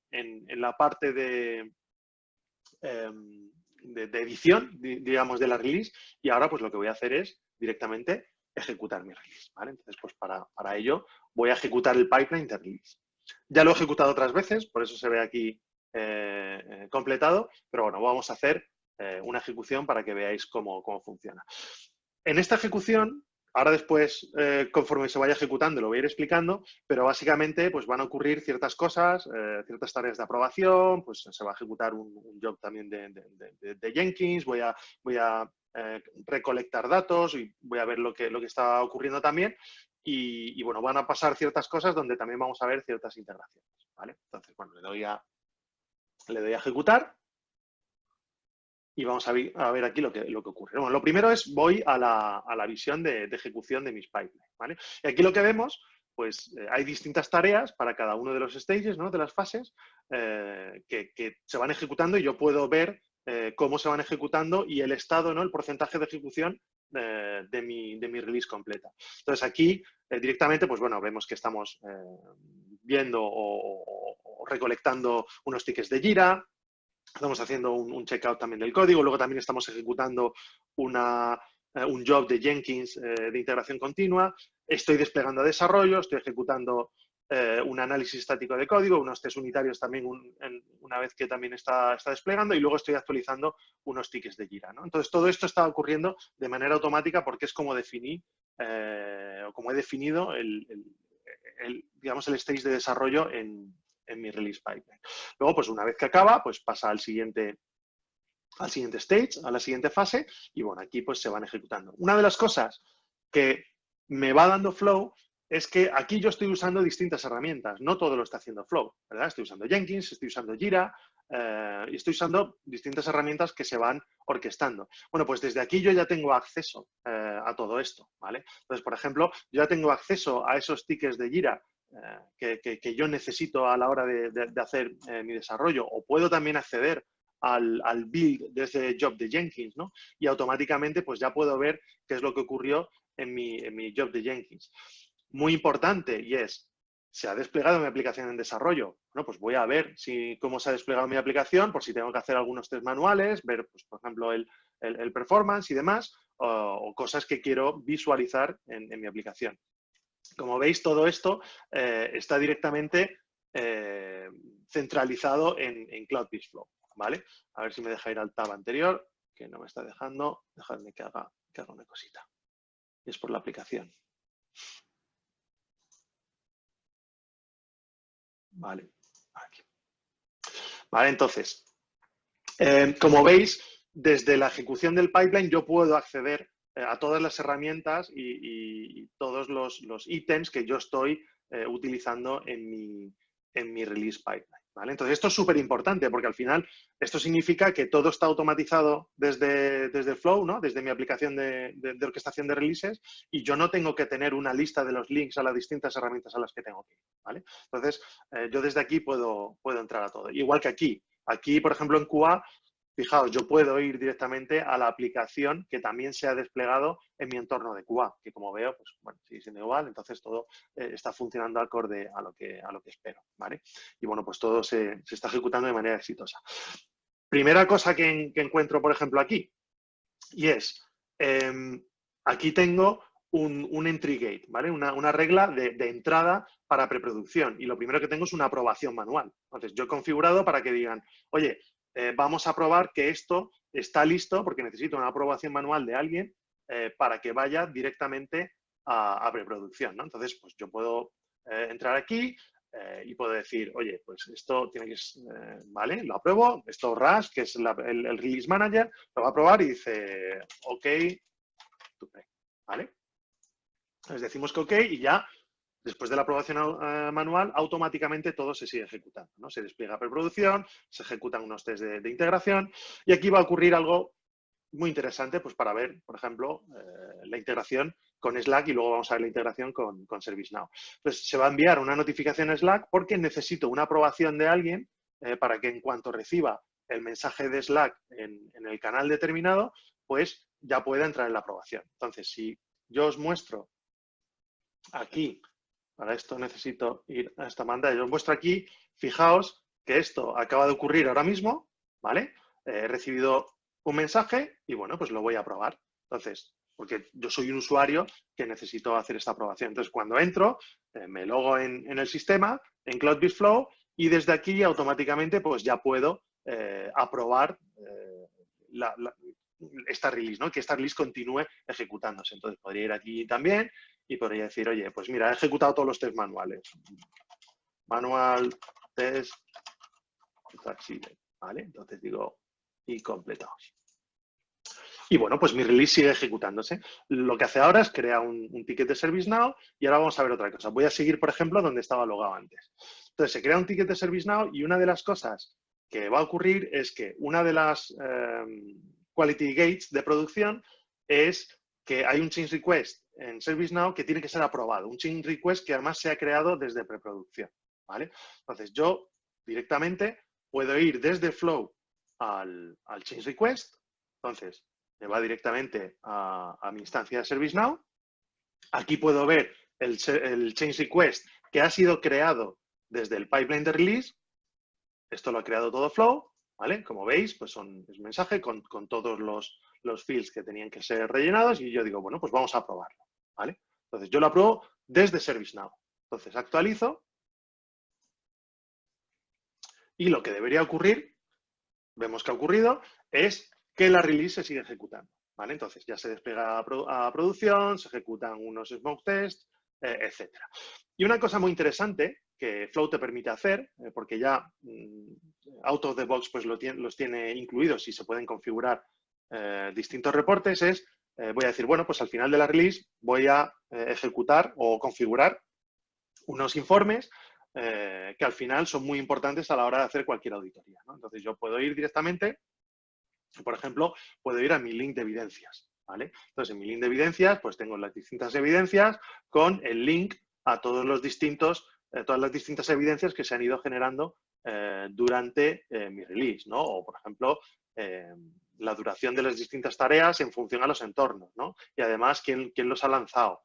la parte de edición, digamos, de la release, y ahora pues lo que voy a hacer es directamente ejecutar mi release, ¿vale? Entonces, pues para ello voy a ejecutar el pipeline de release. Ya lo he ejecutado otras veces, por eso se ve aquí completado, pero bueno, vamos a hacer una ejecución para que veáis cómo funciona. En esta ejecución, ahora después, conforme se vaya ejecutando, lo voy a ir explicando, pero básicamente pues van a ocurrir ciertas cosas, ciertas tareas de aprobación, pues se va a ejecutar un job también de Jenkins, voy a recolectar datos y voy a ver lo que está ocurriendo también. Y bueno, van a pasar ciertas cosas donde también vamos a ver ciertas integraciones, ¿vale? Entonces, bueno, le doy a ejecutar y vamos a ver aquí lo que ocurre. Bueno, lo primero es voy a la visión de ejecución de mis pipelines, ¿vale? Y aquí lo que vemos, pues hay distintas tareas para cada uno de los stages, ¿no? De las fases que se van ejecutando y yo puedo ver cómo se van ejecutando y el estado, ¿no? El porcentaje de ejecución de mi release completa. Entonces aquí directamente, pues bueno, vemos que estamos viendo o recolectando unos tickets de Jira, estamos haciendo un checkout también del código, luego también estamos ejecutando un job de Jenkins de integración continua, estoy desplegando a desarrollo, estoy ejecutando un análisis estático de código, unos test unitarios también una vez que también está desplegando y luego estoy actualizando unos tickets de Jira, ¿no? Entonces, todo esto está ocurriendo de manera automática porque es como definí o como he definido digamos, el stage de desarrollo en mi release pipeline. Luego, pues una vez que acaba, pues pasa al siguiente stage, a la siguiente fase, y bueno, aquí pues se van ejecutando. Una de las cosas que me va dando Flow es que aquí yo estoy usando distintas herramientas, no todo lo está haciendo Flow, ¿verdad? Estoy usando Jenkins, estoy usando Jira y estoy usando distintas herramientas que se van orquestando. Bueno, pues desde aquí yo ya tengo acceso a todo esto, ¿vale? Entonces, por ejemplo, yo ya tengo acceso a esos tickets de Jira que yo necesito a la hora de hacer mi desarrollo, o puedo también acceder al build de ese job de Jenkins, ¿no? Y automáticamente pues ya puedo ver qué es lo que ocurrió en mi job de Jenkins. Muy importante, y es, ¿se ha desplegado mi aplicación en desarrollo? Bueno, pues voy a ver cómo se ha desplegado mi aplicación, por si tengo que hacer algunos test manuales, ver, pues, por ejemplo, el performance y demás, o cosas que quiero visualizar en mi aplicación. Como veis, todo esto está directamente centralizado en CloudBees Flow, ¿vale? A ver si me deja ir al tab anterior, que no me está dejando. Dejadme que haga una cosita. Es por la aplicación. Vale, aquí. Vale, entonces, como veis, desde la ejecución del pipeline yo puedo acceder a todas las herramientas y todos los ítems que yo estoy utilizando en mi release pipeline, ¿vale? Entonces, esto es súper importante porque al final esto significa que todo está automatizado desde Flow, ¿no? Desde mi aplicación de orquestación de releases, y yo no tengo que tener una lista de los links a las distintas herramientas a las que tengo que ir, ¿vale? Entonces, yo desde aquí puedo entrar a todo. Igual que aquí. Aquí, por ejemplo, en QA, fijaos, yo puedo ir directamente a la aplicación que también se ha desplegado en mi entorno de QA, que como veo, pues bueno, sigue siendo igual, entonces todo está funcionando acorde a lo que espero, ¿vale? Y bueno, pues todo se está ejecutando de manera exitosa. Primera cosa que encuentro, por ejemplo, aquí, y es, aquí tengo un entry gate, ¿vale? Una regla de entrada para preproducción, y lo primero que tengo es una aprobación manual. Entonces, yo he configurado para que digan, oye, vamos a probar que esto está listo, porque necesito una aprobación manual de alguien para que vaya directamente a preproducción, ¿no? Entonces, pues yo puedo entrar aquí y puedo decir, oye, pues esto tiene que, vale, lo apruebo, esto RAS, que es el Release Manager, lo va a aprobar y dice, ok, to play, ¿vale? Les decimos que ok y ya, después de la aprobación manual, automáticamente todo se sigue ejecutando, ¿no? Se despliega preproducción, se ejecutan unos test de integración, y aquí va a ocurrir algo muy interesante, pues para ver, por ejemplo, la integración con Slack, y luego vamos a ver la integración con ServiceNow. Entonces, se va a enviar una notificación a Slack porque necesito una aprobación de alguien para que en cuanto reciba el mensaje de Slack en el canal determinado, pues ya pueda entrar en la aprobación. Entonces, si yo os muestro aquí, para esto necesito ir a esta pantalla, yo os muestro aquí, fijaos que esto acaba de ocurrir ahora mismo, ¿vale? He recibido un mensaje y bueno, pues lo voy a probar. Entonces, porque yo soy un usuario que necesito hacer esta aprobación. Entonces, cuando entro, me logo en el sistema, en CloudBees Flow, y desde aquí automáticamente pues ya puedo aprobar esta release, ¿no? Que esta release continúe ejecutándose. Entonces, podría ir aquí también y podría decir, oye, pues mira, he ejecutado todos los test manuales. Manual, test, ¿vale? Entonces digo, y completados. Y bueno, pues mi release sigue ejecutándose. Lo que hace ahora es crear un ticket de ServiceNow, y ahora vamos a ver otra cosa. Voy a seguir, por ejemplo, donde estaba logado antes. Entonces, se crea un ticket de ServiceNow, y una de las cosas que va a ocurrir es que una de las quality gates de producción es que hay un change request en ServiceNow que tiene que ser aprobado. Un change request que además se ha creado desde preproducción, ¿vale? Entonces, yo directamente puedo ir desde Flow al change request. Entonces, me va directamente a mi instancia de ServiceNow. Aquí puedo ver el change request que ha sido creado desde el pipeline de release. Esto lo ha creado todo Flow, ¿vale? Como veis, pues es un mensaje con todos los fields que tenían que ser rellenados, y yo digo, bueno, pues vamos a probarlo, ¿vale? Entonces, yo lo apruebo desde ServiceNow. Entonces, actualizo, y lo que debería ocurrir, vemos que ha ocurrido, es que la release se sigue ejecutando, ¿vale? Entonces, ya se despliega a producción, se ejecutan unos smoke tests, etc. Y una cosa muy interesante que Flow te permite hacer, porque ya out of the box pues los tiene incluidos y se pueden configurar distintos reportes, es, voy a decir, bueno, pues al final de la release voy a ejecutar o configurar unos informes que al final son muy importantes a la hora de hacer cualquier auditoría, ¿no? Entonces, yo puedo ir directamente, por ejemplo, puedo ir a mi link de evidencias, ¿vale? Entonces, en mi link de evidencias, pues tengo las distintas evidencias con el link a todos los todas las distintas evidencias que se han ido generando durante mi release, ¿no? O, por ejemplo, la duración de las distintas tareas en función a los entornos, ¿no? Y además, quién los ha lanzado.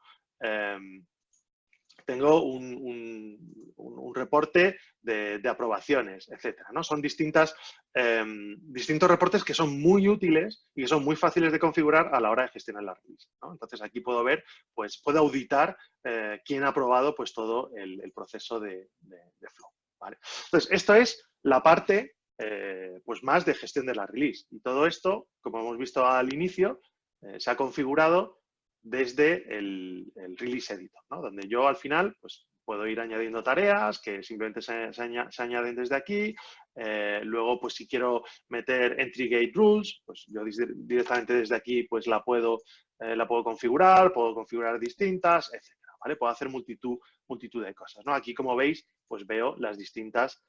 Tengo un reporte de aprobaciones, etcétera, ¿no? Son distintos reportes que son muy útiles y que son muy fáciles de configurar a la hora de gestionar la release, ¿no? Entonces, aquí puedo ver, pues puedo auditar quién ha aprobado pues todo el proceso de Flow, ¿vale? Entonces, esto es la parte pues más de gestión de la release. Y todo esto, como hemos visto al inicio, se ha configurado desde el Release Editor, ¿no? Donde yo al final pues, puedo ir añadiendo tareas que simplemente se añaden desde aquí. Luego, pues si quiero meter Entry Gate Rules, pues yo directamente desde aquí pues la puedo configurar, puedo configurar distintas, etcétera, ¿vale? Puedo hacer multitud de cosas, ¿no? Aquí, como veis, pues veo las distintas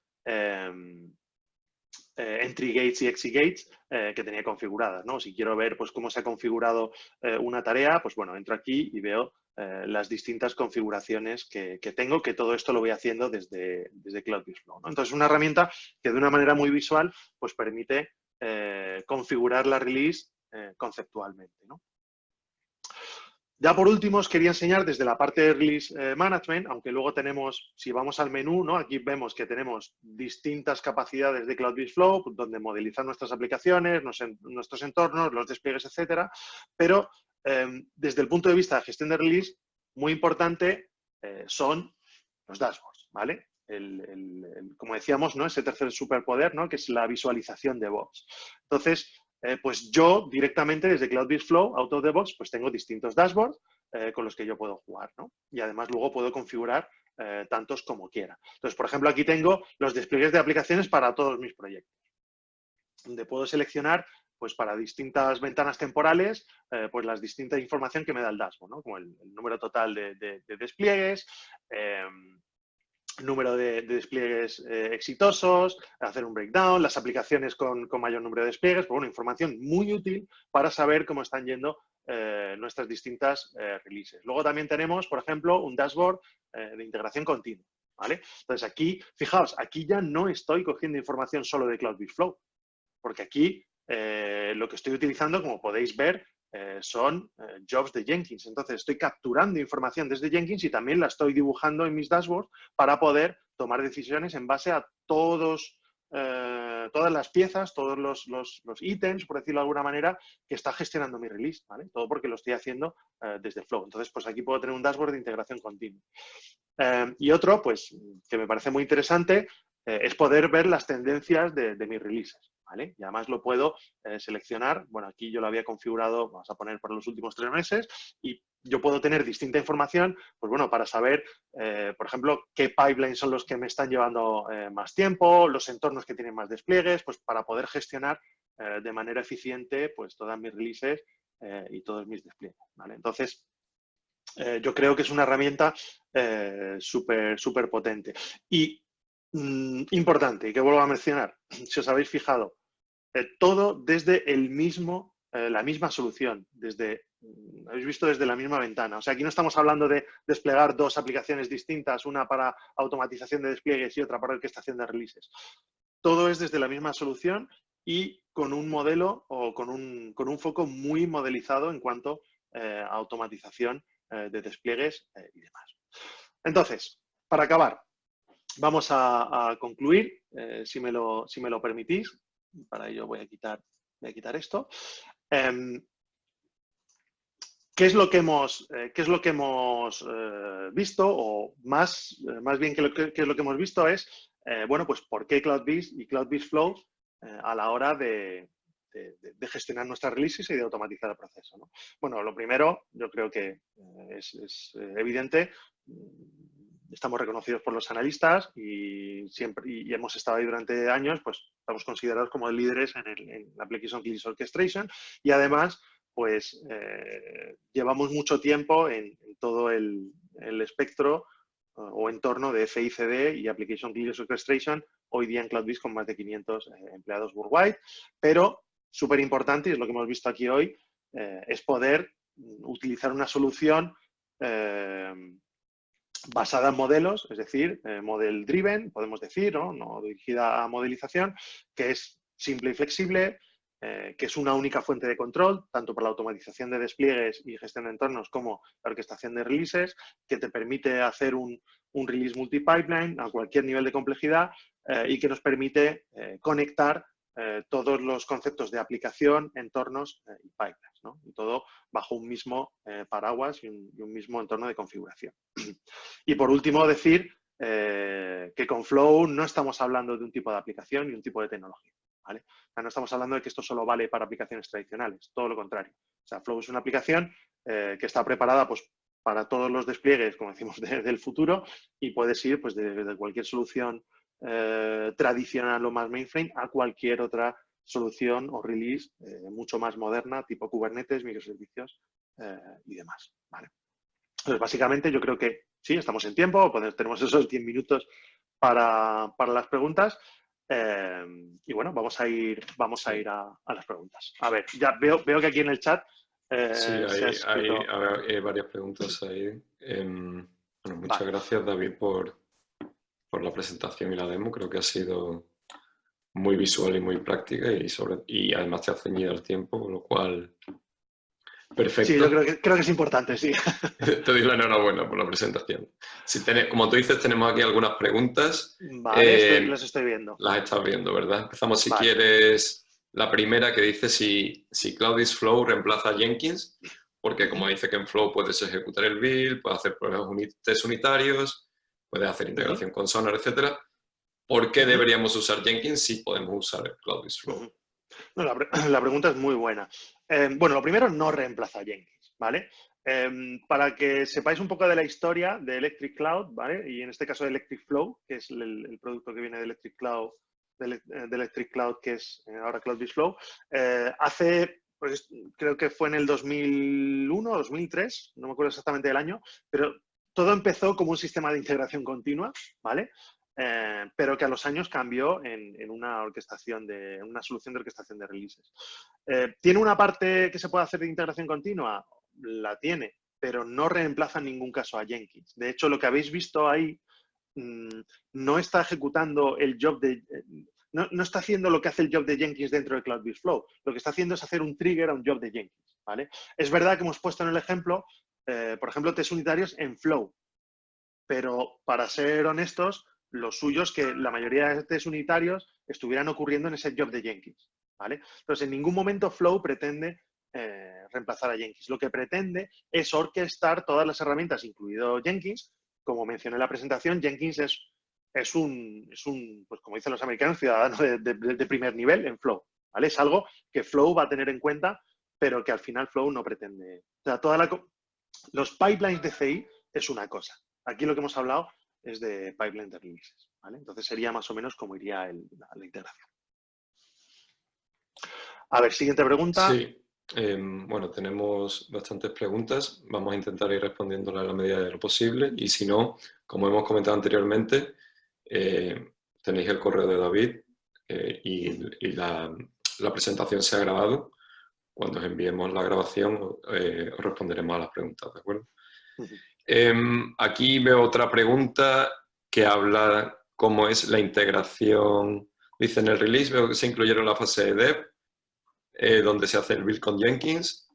entry gates y exit gates que tenía configuradas, ¿no? Si quiero ver pues, cómo se ha configurado una tarea, pues bueno, entro aquí y veo las distintas configuraciones que tengo, que todo esto lo voy haciendo desde CloudBees Flow, ¿no? Entonces, es una herramienta que de una manera muy visual pues permite configurar la release conceptualmente, ¿no? Ya por último, os quería enseñar desde la parte de Release Management, aunque luego tenemos, si vamos al menú, ¿no? Aquí vemos que tenemos distintas capacidades de CloudBees Flow, donde modelizar nuestras aplicaciones, nuestros entornos, los despliegues, etcétera. Pero desde el punto de vista de gestión de release, muy importante son los dashboards, ¿vale? Como decíamos, ¿no? Ese tercer superpoder, ¿no? Que es la visualización de box. Entonces, pues yo directamente desde CloudBees Flow, out of the box, pues tengo distintos dashboards con los que yo puedo jugar, ¿no? Y además luego puedo configurar tantos como quiera. Entonces, por ejemplo, aquí tengo los despliegues de aplicaciones para todos mis proyectos, donde puedo seleccionar pues para distintas ventanas temporales, pues la distinta información que me da el dashboard, ¿no? Como el número total de despliegues, número de despliegues exitosos, hacer un breakdown, las aplicaciones con mayor número de despliegues, pues, bueno, información muy útil para saber cómo están yendo nuestras distintas releases. Luego también tenemos, por ejemplo, un dashboard de integración continua, ¿vale? Entonces aquí, fijaos, aquí ya no estoy cogiendo información solo de CloudBees Flow, porque aquí lo que estoy utilizando, como podéis ver, son jobs de Jenkins. Entonces, estoy capturando información desde Jenkins y también la estoy dibujando en mis dashboards para poder tomar decisiones en base a todas las piezas, todos los ítems, por decirlo de alguna manera, que está gestionando mi release, ¿vale? Todo porque lo estoy haciendo desde Flow. Entonces, pues aquí puedo tener un dashboard de integración continua. Y otro, pues, que me parece muy interesante, es poder ver las tendencias de mis releases, ¿vale? Y además lo puedo seleccionar. Bueno, aquí yo lo había configurado, vamos a poner para los últimos 3 meses, y yo puedo tener distinta información, pues bueno, para saber, por ejemplo, qué pipelines son los que me están llevando más tiempo, los entornos que tienen más despliegues, pues para poder gestionar de manera eficiente pues todas mis releases y todos mis despliegues, ¿vale? Entonces, yo creo que es una herramienta súper potente. Y importante, y que vuelvo a mencionar, si os habéis fijado, todo desde la misma solución, habéis visto desde la misma ventana. O sea, aquí no estamos hablando de desplegar dos aplicaciones distintas, una para automatización de despliegues y otra para orquestación de releases. Todo es desde la misma solución y con un modelo o con un foco muy modelizado en cuanto a automatización de despliegues y demás. Entonces, para acabar, vamos a concluir, si me lo permitís. Para ello voy a quitar esto. ¿Qué es lo que hemos visto? O más bien qué es lo que hemos visto es, bueno, pues por qué CloudBees y CloudBees Flow a la hora de gestionar nuestras releases y de automatizar el proceso, ¿no? Bueno, lo primero, yo creo que es evidente. Estamos reconocidos por los analistas y hemos estado ahí durante años, pues estamos considerados como líderes en la Application Release Orchestration, y además, pues llevamos mucho tiempo en todo el espectro o entorno de FICD y Application Release Orchestration, hoy día en CloudBees con más de 500 empleados worldwide, pero súper importante, y es lo que hemos visto aquí hoy, es poder utilizar una solución basada en modelos, es decir, model driven, podemos decir, ¿no? Dirigida a modelización, que es simple y flexible, que es una única fuente de control, tanto para la automatización de despliegues y gestión de entornos como la orquestación de releases, que te permite hacer un release multi-pipeline a cualquier nivel de complejidad y que nos permite conectar todos los conceptos de aplicación, entornos y pipelines, ¿no? Y todo bajo un mismo paraguas y un mismo entorno de configuración. Y por último, decir que con Flow no estamos hablando de un tipo de aplicación y un tipo de tecnología, ¿vale? O sea, no estamos hablando de que esto solo vale para aplicaciones tradicionales, todo lo contrario. O sea, Flow es una aplicación que está preparada pues, para todos los despliegues, como decimos, del futuro, y puedes ir pues, de cualquier solución tradicional o más mainframe a cualquier otra solución o release mucho más moderna, tipo Kubernetes, microservicios y demás, ¿vale? Entonces, básicamente, yo creo que sí, estamos en tiempo, tenemos esos 10 minutos para las preguntas. Y bueno, vamos a ir a las preguntas. A ver, ya veo que aquí en el chat Sí, se ha escrito... hay varias preguntas ahí. Bueno, muchas Vale. gracias, David, por la presentación y la demo. Creo que ha sido muy visual y muy práctica y además te has ceñido al tiempo, con lo cual, Sí, yo perfecto. creo que es importante, sí. Te doy la enhorabuena por la presentación. Como tú dices, tenemos aquí algunas preguntas. Vale, las estoy viendo. Las estás viendo, ¿verdad? Empezamos, si Vale. quieres, la primera que dice si Cloudis Flow reemplaza a Jenkins, porque como dice que en Flow puedes ejecutar el build, puedes hacer pruebas test unitarios, puedes hacer integración con Sonar, etc. ¿Por qué deberíamos usar Jenkins si podemos usar Cloudis Flow? No, la pregunta es muy buena. Bueno, lo primero, no reemplaza a Jenkins, ¿vale? Para que sepáis un poco de la historia de Electric Cloud, ¿vale? Y en este caso de Electric Flow, que es el producto que viene de Electric Cloud, que es ahora Cloudbase Flow, pues creo que fue en el 2001 o 2003, no me acuerdo exactamente del año, pero todo empezó como un sistema de integración continua, ¿vale? Pero que a los años cambió en una solución de orquestación de releases. ¿Tiene una parte que se puede hacer de integración continua? La tiene, pero no reemplaza en ningún caso a Jenkins. De hecho, lo que habéis visto ahí no está ejecutando el job de... No está haciendo lo que hace el job de Jenkins dentro de Cloudbase Flow. Lo que está haciendo es hacer un trigger a un job de Jenkins, ¿vale? Es verdad que hemos puesto en el ejemplo, por ejemplo, test unitarios en Flow, pero para ser honestos, lo suyo es que la mayoría de test unitarios estuvieran ocurriendo en ese job de Jenkins, ¿vale? Entonces, en ningún momento Flow pretende reemplazar a Jenkins. Lo que pretende es orquestar todas las herramientas, incluido Jenkins. Como mencioné en la presentación, Jenkins es un, pues como dicen los americanos, ciudadano de primer nivel en Flow, ¿vale? Es algo que Flow va a tener en cuenta, pero que al final Flow no pretende. O sea, los pipelines de CI es una cosa. Aquí lo que hemos hablado es de pipeline de releases, ¿vale? Entonces sería más o menos como iría la integración. A ver, siguiente pregunta. Sí, bueno, tenemos bastantes preguntas. Vamos a intentar ir respondiéndolas a la medida de lo posible y si no, como hemos comentado anteriormente, tenéis el correo de David y la presentación se ha grabado. Cuando os enviemos la grabación os responderemos a las preguntas, ¿de acuerdo? Aquí veo otra pregunta que habla cómo es la integración. Dice, en el release veo que se incluyeron la fase de dev, donde se hace el build con Jenkins.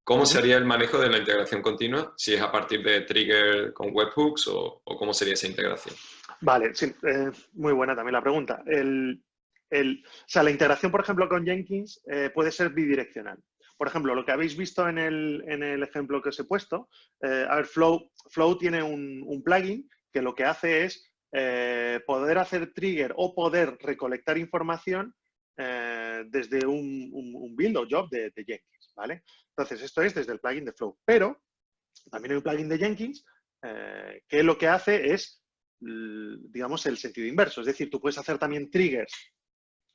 ¿Cómo sería el manejo de la integración continua? Si es a partir de trigger con webhooks o cómo sería esa integración. Vale, sí, muy buena también la pregunta. O sea, la integración, por ejemplo, con Jenkins puede ser bidireccional. Por ejemplo, lo que habéis visto en el ejemplo que os he puesto, a ver, Flow tiene un plugin que lo que hace es poder hacer trigger o poder recolectar información desde un build o job de Jenkins, ¿vale? Entonces, esto es desde el plugin de Flow. Pero también hay un plugin de Jenkins que lo que hace es, digamos, el sentido inverso. Es decir, tú puedes hacer también triggers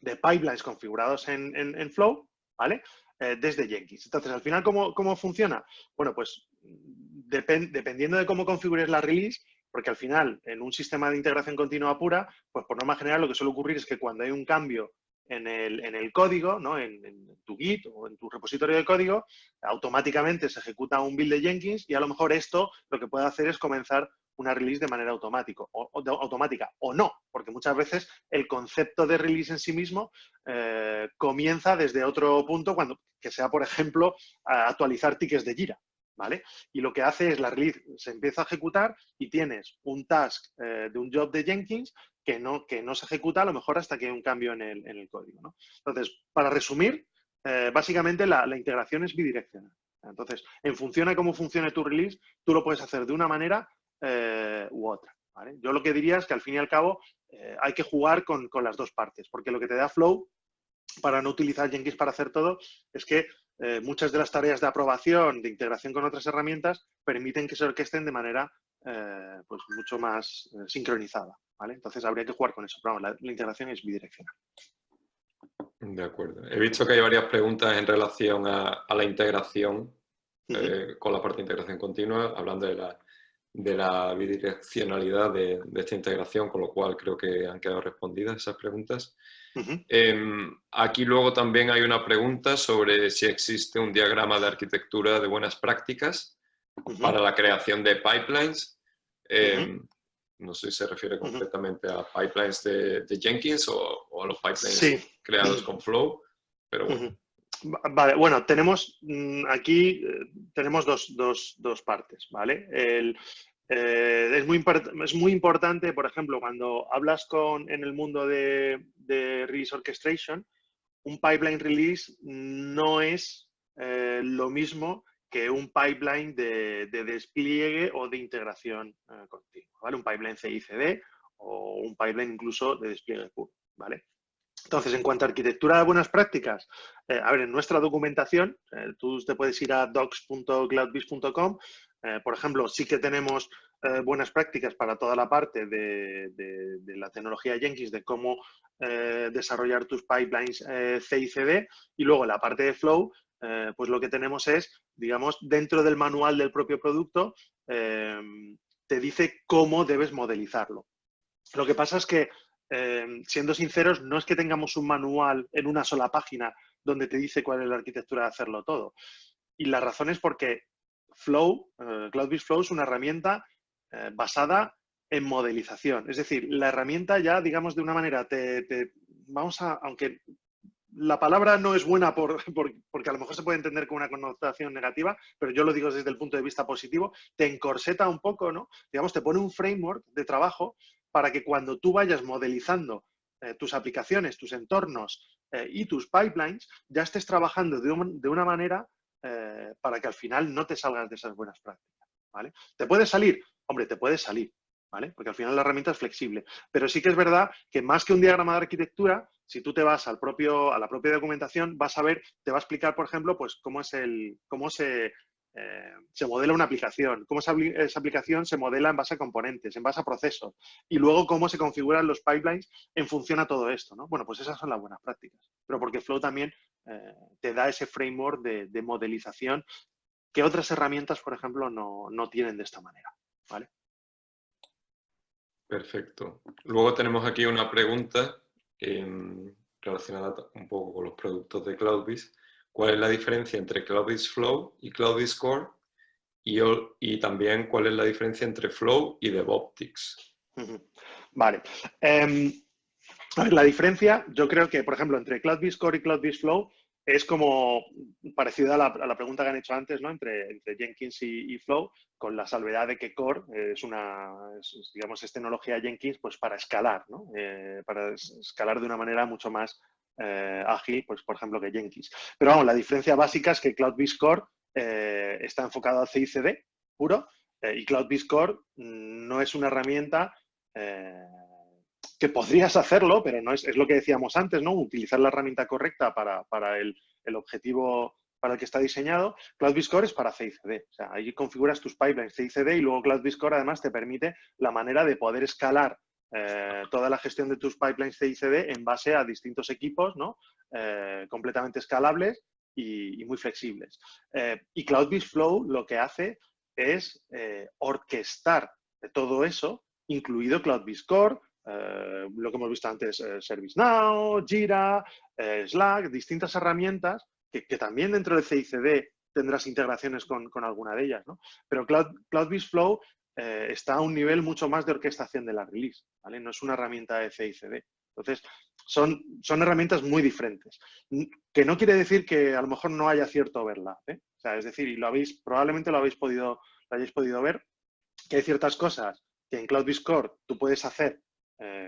de pipelines configurados en Flow, ¿vale? Desde Jenkins. Entonces, al final, ¿cómo funciona? Bueno, pues dependiendo de cómo configures la release, porque al final, en un sistema de integración continua pura, pues por norma general lo que suele ocurrir es que cuando hay un cambio en el código, ¿no? en tu Git o en tu repositorio de código, automáticamente se ejecuta un build de Jenkins y a lo mejor esto lo que puede hacer es comenzar una release de manera automática o no, porque muchas veces el concepto de release en sí mismo comienza desde otro punto, que sea, por ejemplo, actualizar tickets de Jira, ¿vale? Y lo que hace es la release se empieza a ejecutar y tienes un task de un job de Jenkins que no se ejecuta a lo mejor hasta que hay un cambio en el código, ¿no? Entonces, para resumir, básicamente la integración es bidireccional. Entonces, en función de cómo funcione tu release, tú lo puedes hacer de una manera u otra, ¿vale? Yo lo que diría es que al fin y al cabo hay que jugar con las dos partes, porque lo que te da Flow, para no utilizar Jenkins para hacer todo, es que muchas de las tareas de aprobación, de integración con otras herramientas, permiten que se orquesten de manera pues mucho más sincronizada, ¿vale? Entonces habría que jugar con eso, pero vamos, la integración es bidireccional. De acuerdo. He visto que hay varias preguntas en relación a la integración con la parte de integración continua, hablando de de la bidireccionalidad de esta integración, con lo cual creo que han quedado respondidas esas preguntas. Aquí luego también hay una pregunta sobre si existe un diagrama de arquitectura de buenas prácticas para la creación de pipelines. No sé si se refiere completamente a pipelines de Jenkins o a los pipelines creados con Flow, pero bueno. Vale, bueno, tenemos aquí tenemos dos partes, ¿vale? Es muy importante, por ejemplo, cuando hablas en el mundo de Release Orchestration, un pipeline release no es lo mismo que un pipeline de despliegue o de integración continua, ¿vale? Un pipeline CI/CD o un pipeline incluso de despliegue puro, ¿vale? Entonces, en cuanto a arquitectura de buenas prácticas, a ver, en nuestra documentación, tú te puedes ir a docs.cloudbiz.com. Por ejemplo, sí que tenemos buenas prácticas para toda la parte de la tecnología Jenkins, de cómo desarrollar tus pipelines CI/CD, y luego la parte de Flow, pues lo que tenemos es, digamos, dentro del manual del propio producto, te dice cómo debes modelizarlo. Lo que pasa es que, siendo sinceros, no es que tengamos un manual en una sola página donde te dice cuál es la arquitectura de hacerlo todo. Y la razón es porque Flow, CloudBees Flow, es una herramienta basada en modelización. Es decir, la herramienta ya, digamos, de una manera, aunque la palabra no es buena porque a lo mejor se puede entender con una connotación negativa, pero yo lo digo desde el punto de vista positivo, te encorseta un poco, ¿no? Digamos, te pone un framework de trabajo para que cuando tú vayas modelizando tus aplicaciones, tus entornos y tus pipelines, ya estés trabajando de una manera para que al final no te salgas de esas buenas prácticas, ¿vale? ¿Te puede salir? Hombre, te puede salir, ¿vale? Porque al final la herramienta es flexible. Pero sí que es verdad que más que un diagrama de arquitectura, si tú te vas a la propia documentación, vas a ver, te va a explicar, por ejemplo, pues cómo se modela una aplicación, cómo esa aplicación se modela en base a componentes, en base a procesos, y luego cómo se configuran los pipelines en función a todo esto, ¿no? Bueno, pues esas son las buenas prácticas. Pero porque Flow también te da ese framework de modelización que otras herramientas, por ejemplo, no tienen de esta manera, ¿vale? Perfecto. Luego tenemos aquí una pregunta relacionada un poco con los productos de CloudBees. ¿Cuál es la diferencia entre CloudBees Flow y CloudBees Core? Y también, ¿cuál es la diferencia entre Flow y DevOptics? Vale. A ver, la diferencia, yo creo que, por ejemplo, entre CloudBees Core y CloudBees Flow es como parecida a la pregunta que han hecho antes, ¿no? Entre Jenkins y Flow, con la salvedad de que Core digamos, es tecnología Jenkins pues para escalar, ¿no? Para escalar de una manera mucho más ágil, pues por ejemplo, que Jenkins. Pero vamos, la diferencia básica es que CloudBees Core está enfocado al CI/CD puro y CloudBees Core no es una herramienta que podrías hacerlo, pero no es lo que decíamos antes, ¿no? Utilizar la herramienta correcta para el objetivo para el que está diseñado. CloudBees Core es para CI/CD. O sea, ahí configuras tus pipelines CI/CD y luego CloudBees Core además te permite la manera de poder escalar toda la gestión de tus pipelines CI/CD en base a distintos equipos, ¿no? Completamente escalables y muy flexibles. Y CloudBees Flow lo que hace es orquestar todo eso, incluido CloudBees Core, lo que hemos visto antes, ServiceNow, Jira, Slack, distintas herramientas que también dentro del CI/CD tendrás integraciones con alguna de ellas, ¿no? Pero CloudBees Flow está a un nivel mucho más de orquestación de la release, ¿vale? No es una herramienta de CI/CD. Entonces, son herramientas muy diferentes. Que no quiere decir que a lo mejor no haya cierto overlap, ¿eh? O sea, es decir, y probablemente lo hayáis podido ver, que hay ciertas cosas que en CloudBees Core tú puedes hacer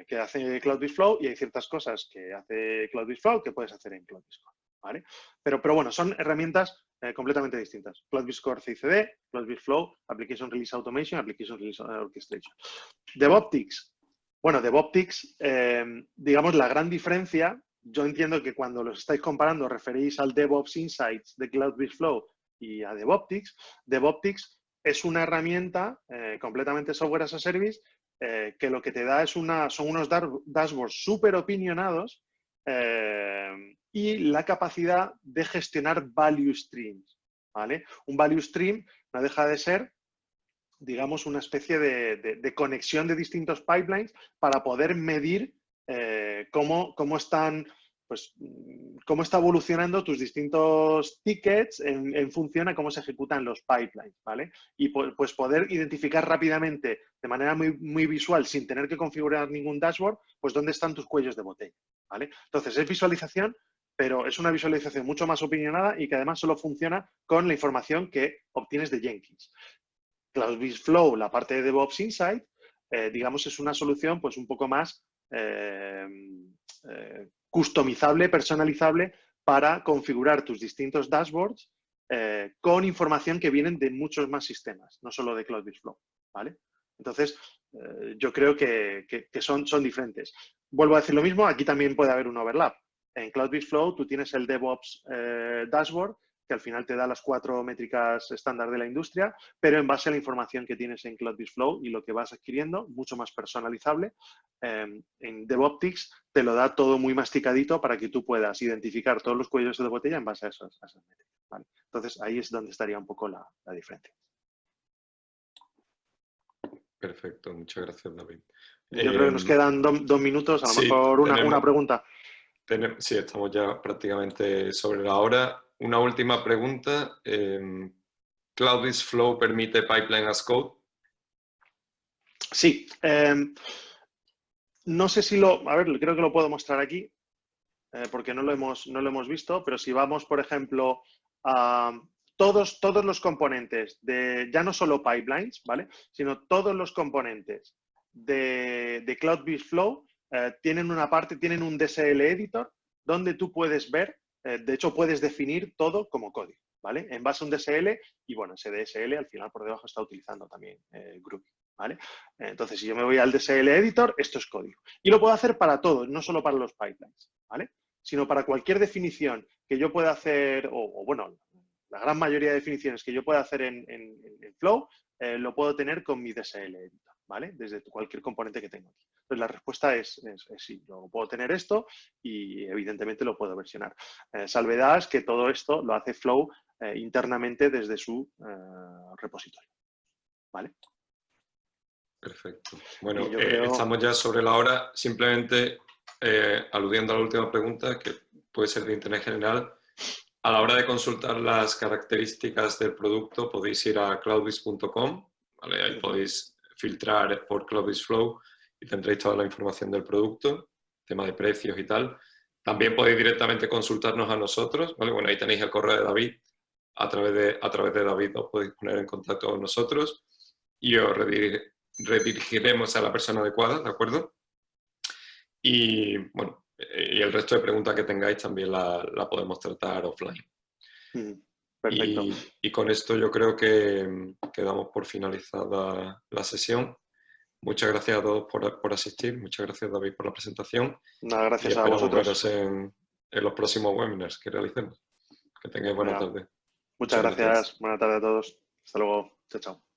que hace CloudBees Flow y hay ciertas cosas que hace CloudBees Flow que puedes hacer en CloudBees Core, ¿vale? Pero bueno, son herramientas completamente distintas. CloudBees Core CI/CD, CloudBees Flow, Application Release Automation, Application Release Orchestration. DevOptics. Bueno, DevOptics, digamos, la gran diferencia, yo entiendo que cuando los estáis comparando referís al DevOps Insights de CloudBees Flow y a DevOptics. DevOptics es una herramienta completamente software as a service que lo que te da son unos dashboards súper opinionados y la capacidad de gestionar value streams, ¿vale? Un value stream no deja de ser digamos, una especie de conexión de distintos pipelines para poder medir cómo están, pues, cómo está evolucionando tus distintos tickets en función a cómo se ejecutan los pipelines, ¿vale? Y pues poder identificar rápidamente, de manera muy visual, sin tener que configurar ningún dashboard, pues dónde están tus cuellos de botella, ¿vale? Entonces, es visualización, pero es una visualización mucho más opinionada y que además solo funciona con la información que obtienes de Jenkins. CloudBees Flow, la parte de DevOps Insight, digamos, es una solución pues un poco más customizable, personalizable para configurar tus distintos dashboards con información que vienen de muchos más sistemas, no solo de CloudBees Flow, ¿vale? Entonces, yo creo que son diferentes. Vuelvo a decir lo mismo, aquí también puede haber un overlap. En CloudBees Flow tú tienes el DevOps Dashboard, que al final te da las 4 métricas estándar de la industria, pero en base a la información que tienes en CloudBees Flow y lo que vas adquiriendo, mucho más personalizable. En DevOptics te lo da todo muy masticadito para que tú puedas identificar todos los cuellos de botella en base a esas métricas, ¿vale? Entonces, ahí es donde estaría un poco la diferencia. Perfecto, muchas gracias, David. Yo creo que nos quedan 2 minutos, a lo sí, mejor una pregunta. Sí, estamos ya prácticamente sobre la hora. Una última pregunta. ¿CloudBees Flow permite pipeline as code? Sí. No sé si a ver, creo que lo puedo mostrar aquí, porque no lo hemos visto, pero si vamos, por ejemplo, a todos los componentes ya no solo pipelines, ¿vale? Sino todos los componentes de CloudBees Flow tienen un DSL editor donde tú puedes ver, de hecho puedes definir todo como código, ¿vale? En base a un DSL y bueno, ese DSL al final por debajo está utilizando también Groovy, ¿vale? Entonces, si yo me voy al DSL editor, esto es código. Y lo puedo hacer para todo, no solo para los pipelines, ¿vale? Sino para cualquier definición que yo pueda hacer, o bueno, la gran mayoría de definiciones que yo pueda hacer en Flow, lo puedo tener con mi DSL editor, ¿vale? Desde cualquier componente que tengo aquí. Entonces, la respuesta es sí, lo puedo tener esto y evidentemente lo puedo versionar. Salvedad es que todo esto lo hace Flow internamente desde su repositorio, ¿vale? Perfecto. Bueno, creo... estamos ya sobre la hora. Simplemente aludiendo a la última pregunta, que puede ser de interés general, a la hora de consultar las características del producto podéis ir a cloudbees.com, ¿vale? Ahí podéis filtrar por CloudBees Flow y tendréis toda la información del producto, tema de precios y tal. También podéis directamente consultarnos a nosotros, ¿vale? Bueno, ahí tenéis el correo de David. A través de David os podéis poner en contacto con nosotros y os redirigiremos a la persona adecuada, ¿de acuerdo? Y bueno, y el resto de preguntas que tengáis también la podemos tratar offline. Perfecto. Y con esto yo creo que damos por finalizada la sesión. Muchas gracias a todos por asistir. Muchas gracias, David, por la presentación. Nada, gracias y a vosotros. Veros en los próximos webinars que realicemos. Que tengáis buena tarde. Muchas gracias. Buena tarde a todos. Hasta luego. Chao, chao.